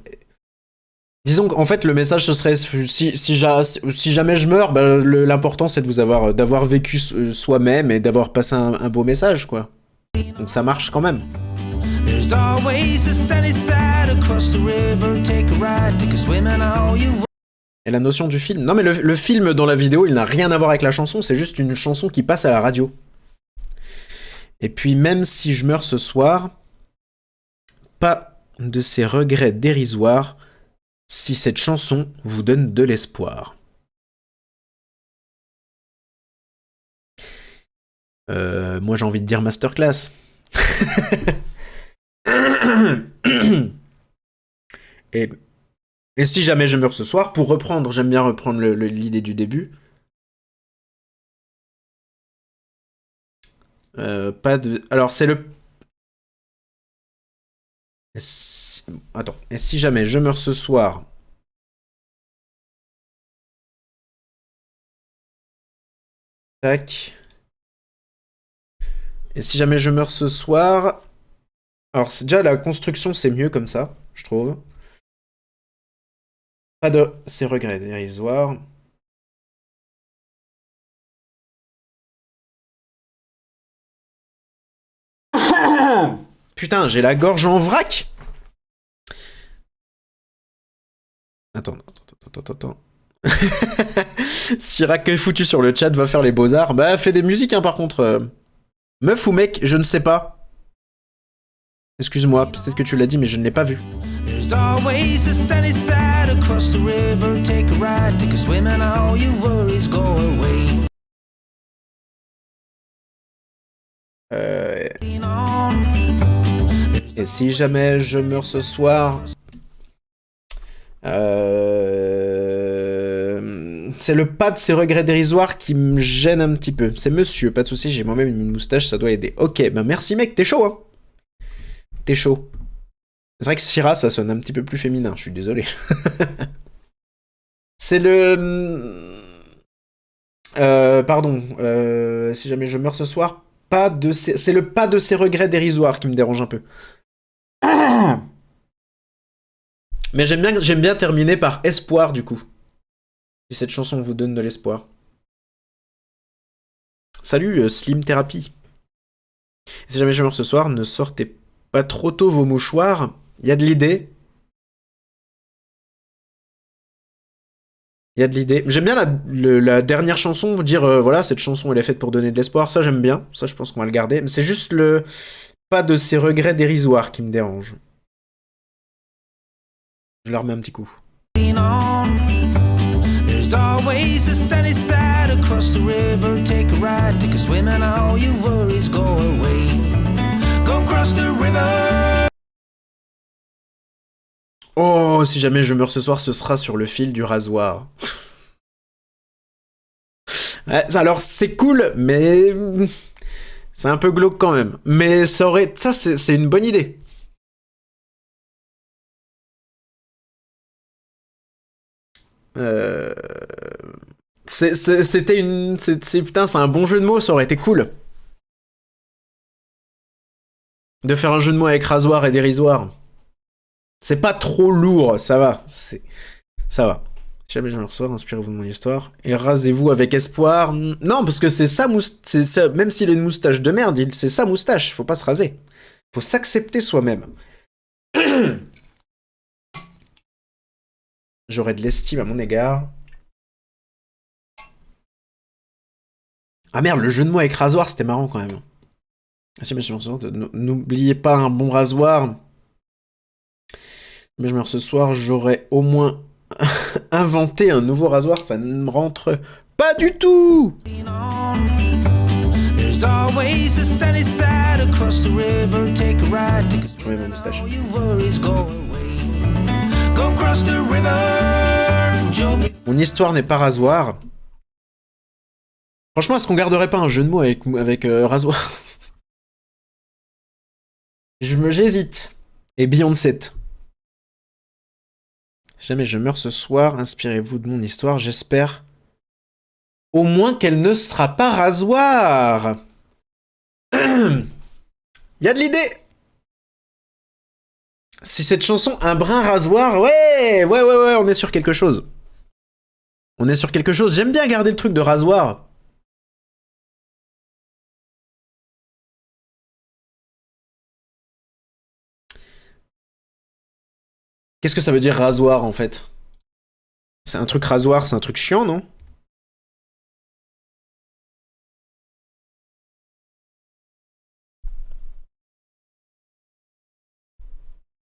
Disons qu'en fait, le message, ce serait si jamais je meurs, bah, l'important, c'est de d'avoir vécu soi-même et d'avoir passé un beau message, quoi. Donc ça marche quand même. Et la notion du film... Non, mais le film dans la vidéo, il n'a rien à voir avec la chanson, c'est juste une chanson qui passe à la radio. Et puis, même si je meurs ce soir, pas de ces regrets dérisoires si cette chanson vous donne de l'espoir. Moi, j'ai envie de dire masterclass. Et si jamais je meurs ce soir, pour reprendre, j'aime bien reprendre l'idée du début. Pas de... Alors, c'est le... Attends. Et si jamais je meurs ce soir... Tac. Et si jamais je meurs ce soir... Alors, déjà, la construction, c'est mieux comme ça, je trouve. Pas de ces regrets dérisoires. Putain, j'ai la gorge en vrac. Attends. Sirac est foutu sur le chat, va faire les beaux-arts. Bah, fais des musiques, hein, par contre. Meuf ou mec, je ne sais pas. Excuse-moi, peut-être que tu l'as dit, mais je ne l'ai pas vu. Et si jamais je meurs ce soir... C'est le pas de ces regrets dérisoires qui me gêne un petit peu. C'est monsieur, pas de soucis, j'ai moi-même une moustache, ça doit aider. Ok, bah merci mec, t'es chaud, hein. T'es chaud. C'est vrai que Syrah, ça sonne un petit peu plus féminin, je suis désolé. C'est le... pardon, si jamais je meurs ce soir, c'est le pas de ces regrets dérisoires qui me dérange un peu. Mais j'aime bien terminer par espoir, du coup. Si cette chanson vous donne de l'espoir. Salut, Slim Therapy. Si jamais je meurs ce soir, ne sortez pas trop tôt vos mouchoirs. Il y a de l'idée. Il y a de l'idée. J'aime bien la dernière chanson, dire voilà, cette chanson elle est faite pour donner de l'espoir. Ça j'aime bien. Ça je pense qu'on va le garder. Mais c'est juste le pas de ces regrets dérisoires qui me dérange. Je leur mets un petit coup. There's always a sunny side across the river. Take a ride, take a swim, and all your worries go away. Go cross the river. Oh, si jamais je meurs ce soir, ce sera sur le fil du rasoir. Alors, c'est cool, mais... c'est un peu glauque quand même. Mais ça aurait... Ça, c'est une bonne idée. C'était une... Putain, c'est un bon jeu de mots, ça aurait été cool. De faire un jeu de mots avec rasoir et dérisoire. C'est pas trop lourd, ça va. Ça va. Si jamais je me reçois, inspirez-vous de mon histoire. Et rasez-vous avec espoir. Non, parce que c'est sa moustache. Même s'il a une moustache de merde, c'est sa moustache. Faut pas se raser. Faut s'accepter soi-même. J'aurais de l'estime à mon égard. Ah merde, le jeu de mots avec rasoir, c'était marrant quand même. Ah si, mais je me souviens, n'oubliez pas un bon rasoir. Mais je meurs ce soir, j'aurais au moins inventé un nouveau rasoir, ça ne me rentre pas du tout. There's always a sunny side across the river. Take a ride, take a Je remets ma moustache. all your worries go away. Go cross the river. Joe. Mon histoire n'est pas rasoir. Franchement, est-ce qu'on garderait pas un jeu de mots avec rasoir? J'hésite. Et Beyoncé. Si jamais je meurs ce soir, inspirez-vous de mon histoire, j'espère au moins qu'elle ne sera pas rasoir. Il y a de l'idée. Si cette chanson, un brin rasoir, ouais, on est sur quelque chose. On est sur quelque chose. J'aime bien garder le truc de rasoir. Qu'est-ce que ça veut dire rasoir en fait? C'est un truc rasoir, c'est un truc chiant, non?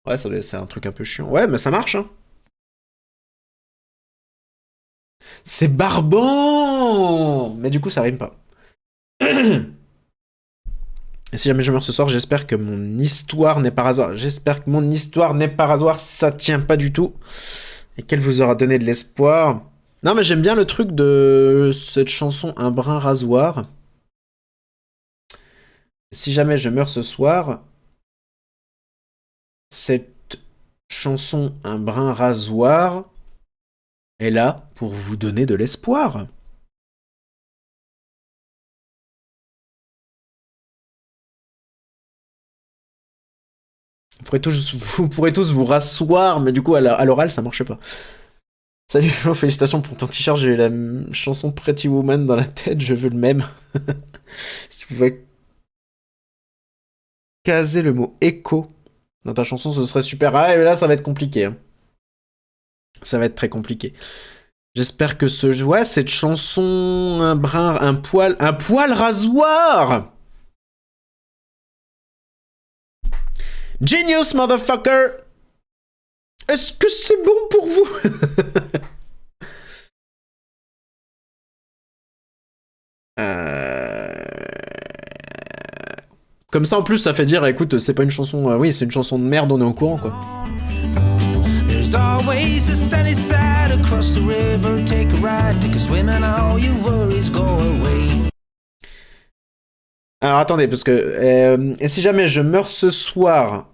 Ouais, c'est un truc un peu chiant. Ouais, mais ça marche, hein. C'est barbant! Mais du coup, ça rime pas. Et si jamais je meurs ce soir, j'espère que mon histoire n'est pas rasoir. J'espère que mon histoire n'est pas rasoir, ça tient pas du tout. Et qu'elle vous aura donné de l'espoir. Non, mais j'aime bien le truc de cette chanson Un brin rasoir. Si jamais je meurs ce soir, cette chanson Un brin rasoir est là pour vous donner de l'espoir. Vous pourrez tous vous rasseoir, mais du coup, à l'oral, ça marche pas. Salut, félicitations pour ton t-shirt, j'ai eu la chanson Pretty Woman dans la tête, je veux le même. Si tu pouvais caser le mot écho dans ta chanson, ce serait super. Ah, mais là, ça va être compliqué. Hein. Ça va être très compliqué. J'espère que cette chanson, un poil rasoir. Genius, motherfucker! Est-ce que c'est bon pour vous? Comme ça, en plus, ça fait dire, écoute, c'est pas une chanson... oui, c'est une chanson de merde, on est au courant, quoi. There's always a sunny side across the river. Take a ride, take a swim, and all your worries go away. Alors, attendez, parce que... et si jamais je meurs ce soir...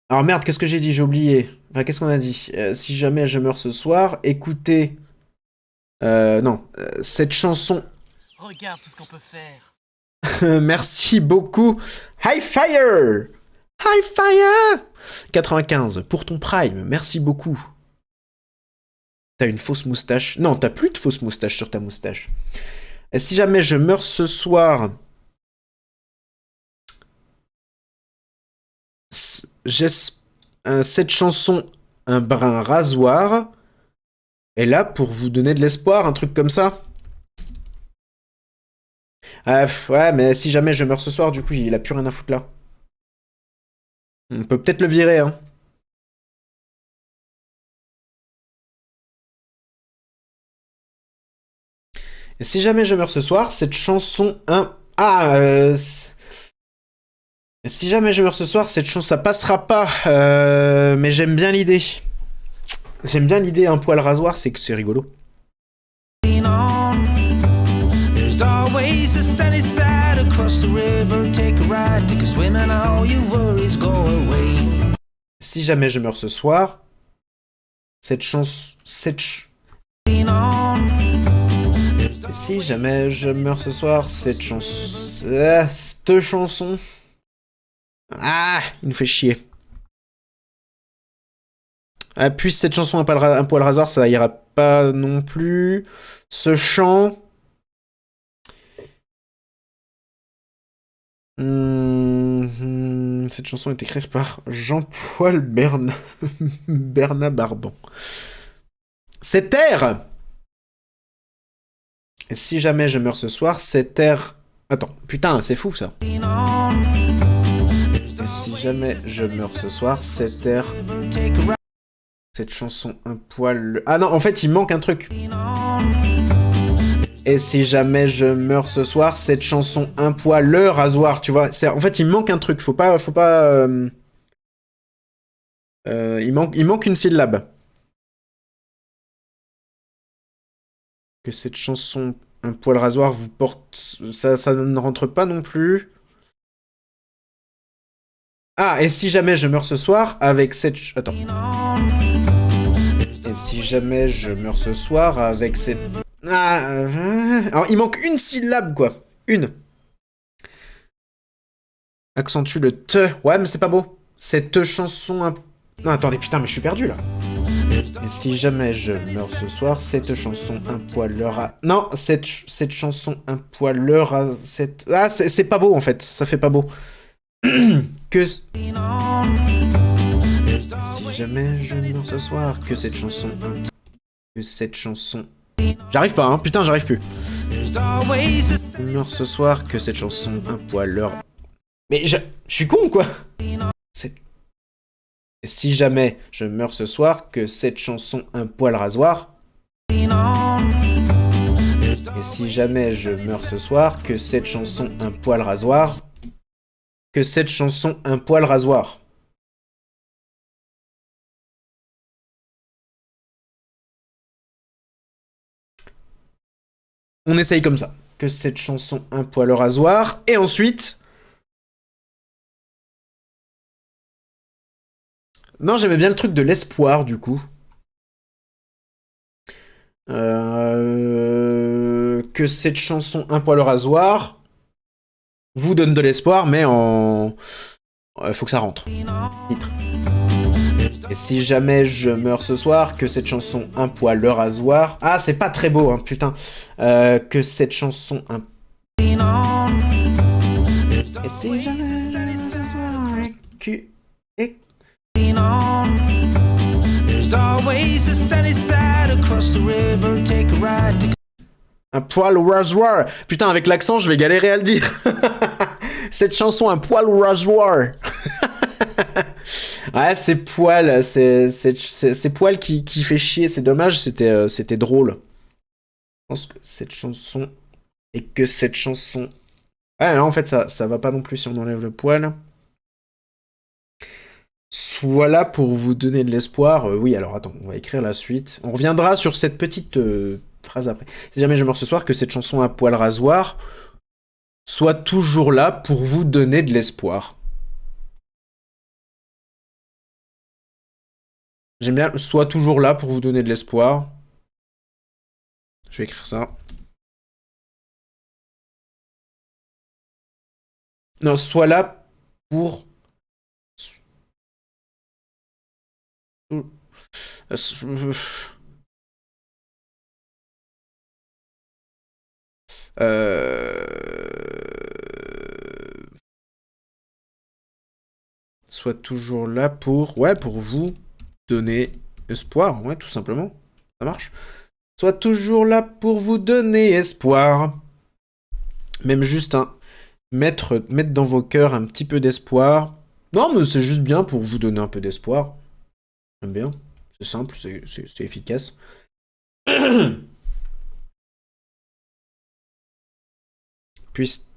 Alors merde, qu'est-ce que j'ai dit? J'ai oublié. Enfin, qu'est-ce qu'on a dit? Si jamais je meurs ce soir, écoutez... non, cette chanson... Regarde tout ce qu'on peut faire. Merci beaucoup. High Fire! High Fire! 95, pour ton prime, merci beaucoup. T'as une fausse moustache. Non, t'as plus de fausse moustache sur ta moustache. Et si jamais je meurs ce soir... cette chanson un brin rasoir est là pour vous donner de l'espoir, un truc comme ça. Ouais, mais si jamais je meurs ce soir, du coup, il a plus rien à foutre là. On peut peut-être le virer, hein. Et si jamais je meurs ce soir, cette chanson... Si jamais je meurs ce soir, cette chanson, ça passera pas. Mais j'aime bien l'idée. J'aime bien l'idée, un poil rasoir, c'est que c'est rigolo. There's always a sunny side across the river. Take a ride, take a swim, and all your worries go away. Si jamais je meurs ce soir, cette chanson... Si jamais je meurs ce soir, cette chanson... Cette chanson... Ah, il nous fait chier. Ah, puis cette chanson un poil rasoir, ça ira pas non plus. Ce chant... Cette chanson est écrite par Jean-Paul Bernat Barban. Cet air... Et si jamais je meurs ce soir, cet air... Attends, putain, c'est fou ça. Et si jamais je meurs ce soir, cet air... Cette chanson un poil... Ah non, en fait, il manque un truc. Et si jamais je meurs ce soir, cette chanson un poil le rasoir, tu vois. En fait, il manque un truc. Faut pas... il manque une syllabe. Que cette chanson un poil rasoir vous porte... Ça ne rentre pas non plus. Ah, et si jamais je meurs ce soir avec cette... Attends. Et si jamais je meurs ce soir avec cette... Ah, alors, il manque une syllabe, quoi. Une. Accentue le te. Ouais, mais c'est pas beau. Cette chanson... Non, attendez, putain, mais je suis perdu, là. Et si jamais je meurs ce soir, cette chanson un poil leur a... Non, cette chanson un poil leur a... Ah, c'est pas beau, en fait. Ça fait pas beau. Que... Si jamais je meurs ce soir, que cette chanson... Que cette chanson... J'arrive pas, hein. Putain, j'arrive plus. Je meurs ce soir, que cette chanson un poil leur... Mais je suis con, quoi. Si jamais je meurs ce soir, que cette chanson un poil rasoir... Et si jamais je meurs ce soir, que cette chanson un poil rasoir... Que cette chanson un poil rasoir... On essaye comme ça. Que cette chanson un poil rasoir... Et ensuite... Non, j'aimais bien le truc de l'espoir, du coup. Que cette chanson un poil rasoir vous donne de l'espoir, mais en... faut que ça rentre. Titre. Et si jamais je meurs ce soir, que cette chanson un poil rasoir... Ah, c'est pas très beau, hein, putain. Que cette chanson un... Et si jamais je meurs ce soir... Un poil rasoir. Putain, avec l'accent, je vais galérer à le dire. Cette chanson, un poil rasoir. Ouais, c'est poil. C'est poil qui fait chier. C'est dommage, c'était drôle. Je pense que cette chanson... Et que cette chanson... Ah non, en fait, ça va pas non plus si on enlève le poil. Soit là pour vous donner de l'espoir. Oui, alors attends, on va écrire la suite. On reviendra sur cette petite phrase après. Si jamais je meurs ce soir, que cette chanson à poil rasoir soit toujours là pour vous donner de l'espoir. J'aime bien, soit toujours là pour vous donner de l'espoir. Je vais écrire ça. Non, soit là pour... Soit toujours là pour... Ouais, pour vous donner espoir, ouais, tout simplement. Ça marche. Soit toujours là pour vous donner espoir. Même juste mettre dans vos cœurs un petit peu d'espoir. Non, mais c'est juste bien pour vous donner un peu d'espoir. J'aime bien. C'est simple, c'est efficace. Puisse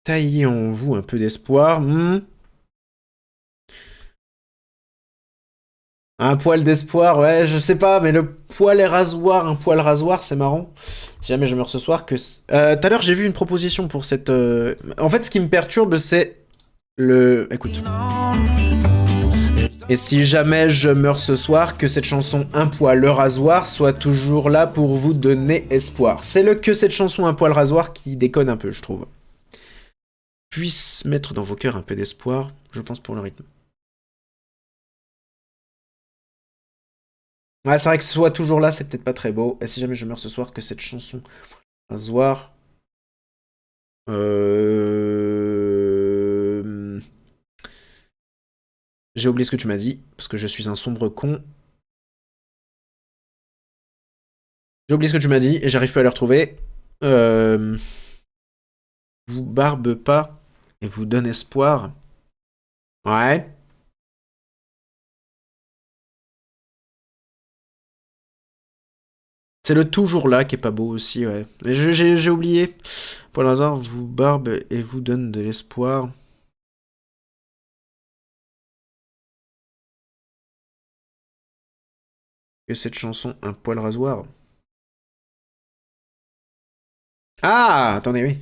tailler en vous un peu d'espoir. Un poil d'espoir, ouais, je sais pas, mais le poil et rasoir, un poil rasoir, c'est marrant. Si jamais je meurs ce soir, que... tout à l'heure, j'ai vu une proposition pour cette... En fait, ce qui me perturbe, c'est le... Écoute. Et si jamais je meurs ce soir, que cette chanson Un poil le rasoir soit toujours là pour vous donner espoir. C'est le que cette chanson Un poil rasoir qui déconne un peu, je trouve. Puisse mettre dans vos cœurs un peu d'espoir, je pense, pour le rythme. Ouais, c'est vrai que ce soit toujours là, c'est peut-être pas très beau. Et si jamais je meurs ce soir, que cette chanson rasoir... J'ai oublié ce que tu m'as dit, parce que je suis un sombre con. J'ai oublié ce que tu m'as dit, et j'arrive plus à le retrouver. Vous barbe pas, et vous donne espoir. Ouais. C'est le toujours là qui est pas beau aussi, ouais. Mais j'ai oublié. Pour le hasard, vous barbe et vous donne de l'espoir. Que cette chanson Un poil rasoir. Ah, attendez, oui.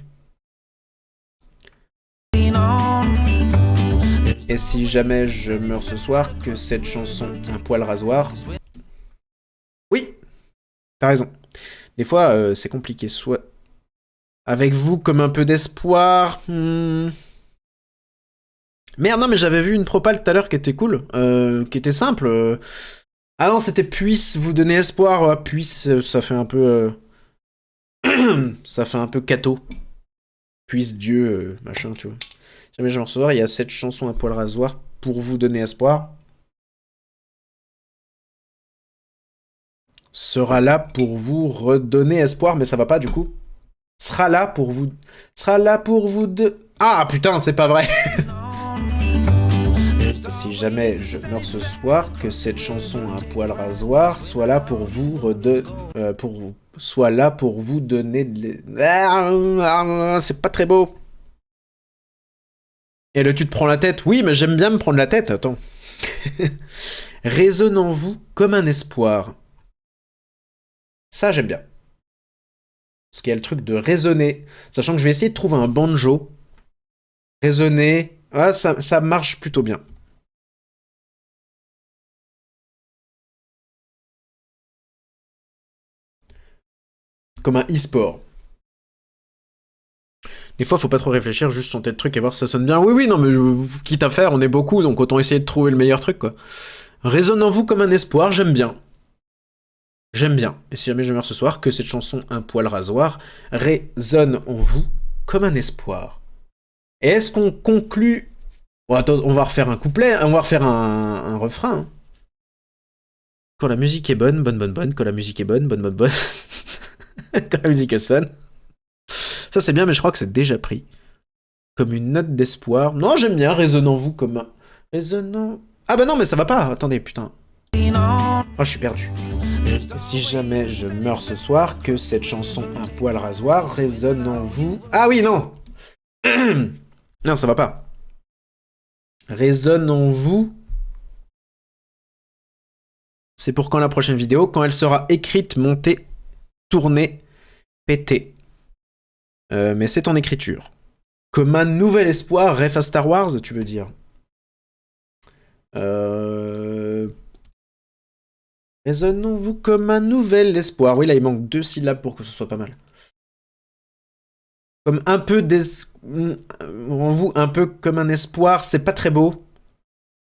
Et si jamais je meurs ce soir, que cette chanson Un poil rasoir. Oui, t'as raison. Des fois, c'est compliqué. Soit avec vous comme un peu d'espoir. Merde, non, mais j'avais vu une propale tout à l'heure qui était cool, qui était simple. Ah non, c'était puisse vous donner espoir. Puisse, ça fait un peu... ça fait un peu cato. Puisse Dieu, machin, tu vois. Si jamais je me recevoir, il y a cette chanson Un poil rasoir pour vous donner espoir. Sera là pour vous redonner espoir, mais ça va pas du coup. Sera là pour vous de... Ah putain, c'est pas vrai. Si jamais je meurs ce soir, que cette chanson Un poil rasoir soit là pour vous soit là pour vous donner de... C'est pas très beau. Et le tu te prends la tête. Oui, mais j'aime bien me prendre la tête, attends. Résonne en vous comme un espoir. Ça, j'aime bien. Parce qu'il y a le truc de résonner. Sachant que je vais essayer de trouver un banjo. Résonner. Ah, ça marche plutôt bien. Comme un e-sport. Des fois, faut pas trop réfléchir, juste chanter le truc et voir si ça sonne bien. Oui, oui, non, mais quitte à faire, on est beaucoup, donc autant essayer de trouver le meilleur truc, quoi. Résonne en vous comme un espoir, j'aime bien. J'aime bien. Et si jamais je meurs ce soir, que cette chanson Un poil rasoir résonne en vous comme un espoir. Et est-ce qu'on conclut... Bon, attends, on va refaire un couplet, on va refaire un refrain. Hein. Quand la musique est bonne, bonne, quand la musique est bonne, bonne. Quand la musique sonne. Ça c'est bien, mais je crois que c'est déjà pris. Comme une note d'espoir. Non, j'aime bien, résonne en vous comme un... Résonnant... Ah bah non, mais ça va pas, attendez, putain. Oh, je suis perdu. Si jamais je meurs ce soir, que cette chanson Un poil rasoir résonne en vous... Ah oui, non. Non, ça va pas. Résonne en vous... C'est pour quand la prochaine vidéo? Quand elle sera écrite, montée, tournée, pétée. Mais c'est en écriture. Comme un nouvel espoir, ref à Star Wars, tu veux dire? Résonnons-vous comme un nouvel espoir. Oui, là, il manque 2 syllabes pour que ce soit pas mal. Comme un peu en vous, un peu comme un espoir, c'est pas très beau.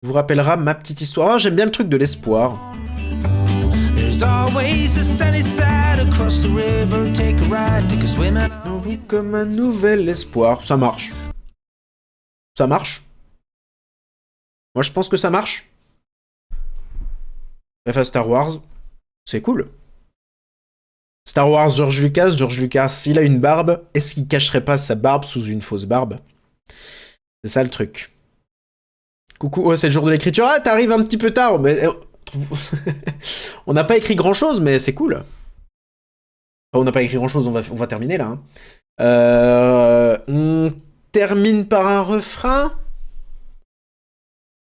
Vous rappellera ma petite histoire. Oh, j'aime bien le truc de l'espoir. En vous comme un nouvel espoir. Ça marche. Ça marche. Moi, je pense que ça marche. Bref, à Star Wars, c'est cool. Star Wars, George Lucas, s'il a une barbe, est-ce qu'il cacherait pas sa barbe sous une fausse barbe? C'est ça le truc. Coucou, ouais, c'est le jour de l'écriture. Ah, t'arrives un petit peu tard, mais... on n'a pas écrit grand-chose, mais c'est cool. Enfin, on n'a pas écrit grand-chose, on va terminer là. Hein. On termine par un refrain?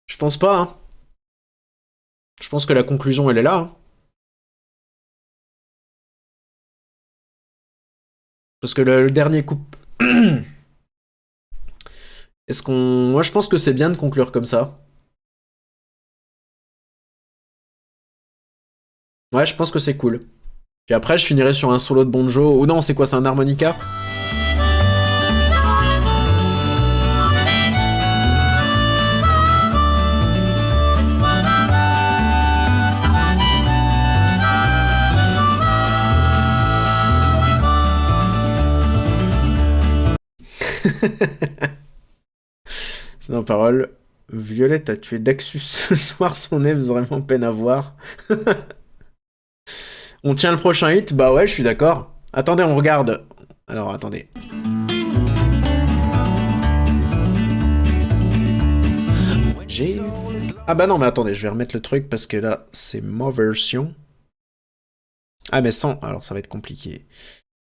Je pense pas. Hein. Je pense que la conclusion, elle est là. Hein. Parce que le dernier coup... Est-ce qu'on... Moi, je pense que c'est bien de conclure comme ça. Ouais, je pense que c'est cool. Puis après, je finirai sur un solo de banjo. Ou non, c'est quoi, c'est un harmonica? C'est dans parole. Violette a tué Daxus ce soir, son nez vraiment peine à voir. On tient le prochain hit? Bah ouais, je suis d'accord. Attendez, on regarde. Alors, attendez. J'ai... Ah bah non, mais attendez, je vais remettre le truc parce que là, c'est ma version. Ah mais sans... Alors, ça va être compliqué.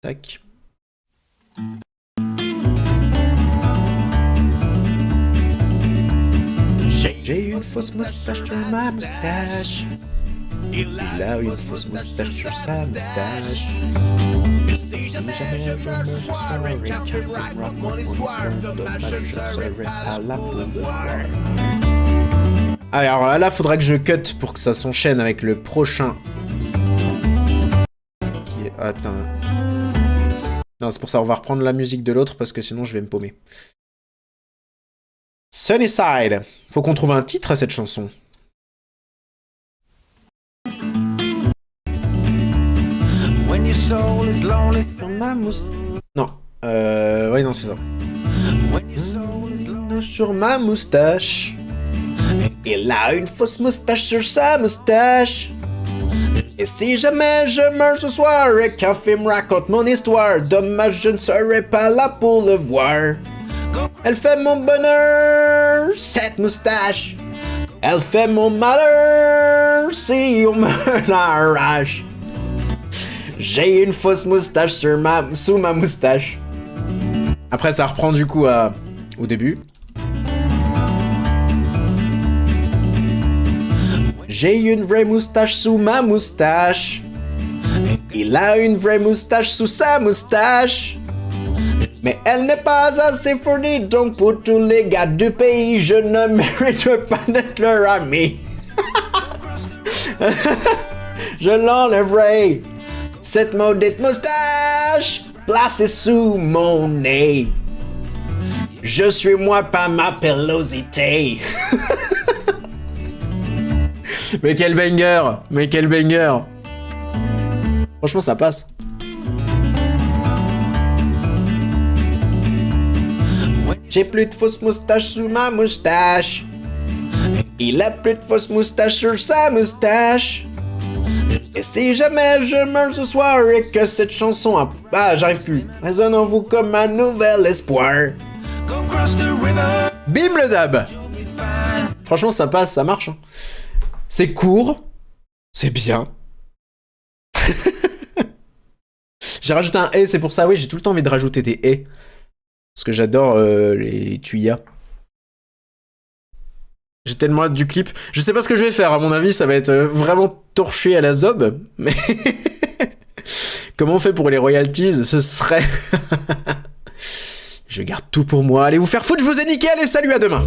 Tac. J'ai une fausse moustache sur ma moustache. Il a une fausse moustache sur sa moustache. Si jamais je meurs ce soir et qu'un film raconte mon histoire, dommage je ne serai pas là pour le voir. Alors là, faudra que je cut pour que ça s'enchaîne avec le prochain. Qui est... Attends. Non, c'est pour ça, on va reprendre la musique de l'autre parce que sinon je vais me paumer. Sunnyside. Faut qu'on trouve un titre à cette chanson. Non. Ouais, non, c'est ça. Sur ma moustache. Il a une fausse moustache sur sa moustache. Et si jamais je meurs ce soir et qu'un film raconte mon histoire, dommage je ne serai pas là pour le voir. Elle fait mon bonheur, cette moustache. Elle fait mon malheur, si on me l'arrache. J'ai une fausse moustache sous ma moustache. Après, ça reprend du coup au début. J'ai une vraie moustache sous ma moustache. Il a une vraie moustache sous sa moustache. Mais elle n'est pas assez fournie, donc pour tous les gars du pays, je ne mérite pas d'être leur ami. Je l'enlèverai, cette maudite moustache, placée sous mon nez. Je suis moi par ma pilosité. Mais quel banger! Mais quel banger! Franchement, ça passe. J'ai plus de fausse moustache sous ma moustache. Il a plus de fausse moustache sur sa moustache. Et si jamais je meurs ce soir et que cette chanson a... Ah, j'arrive plus. Résonne en vous comme un nouvel espoir. Bim le dab! Franchement, ça passe, ça marche. Hein. C'est court. C'est bien. J'ai rajouté un « et », c'est pour ça, oui, j'ai tout le temps envie de rajouter des « et ». Parce que j'adore les tuyas. J'ai tellement hâte du clip. Je sais pas ce que je vais faire, à mon avis, ça va être vraiment torché à la zob. Mais comment on fait pour les royalties? Ce serait... Je garde tout pour moi. Allez vous faire foutre, je vous ai niqué, allez, salut, à demain.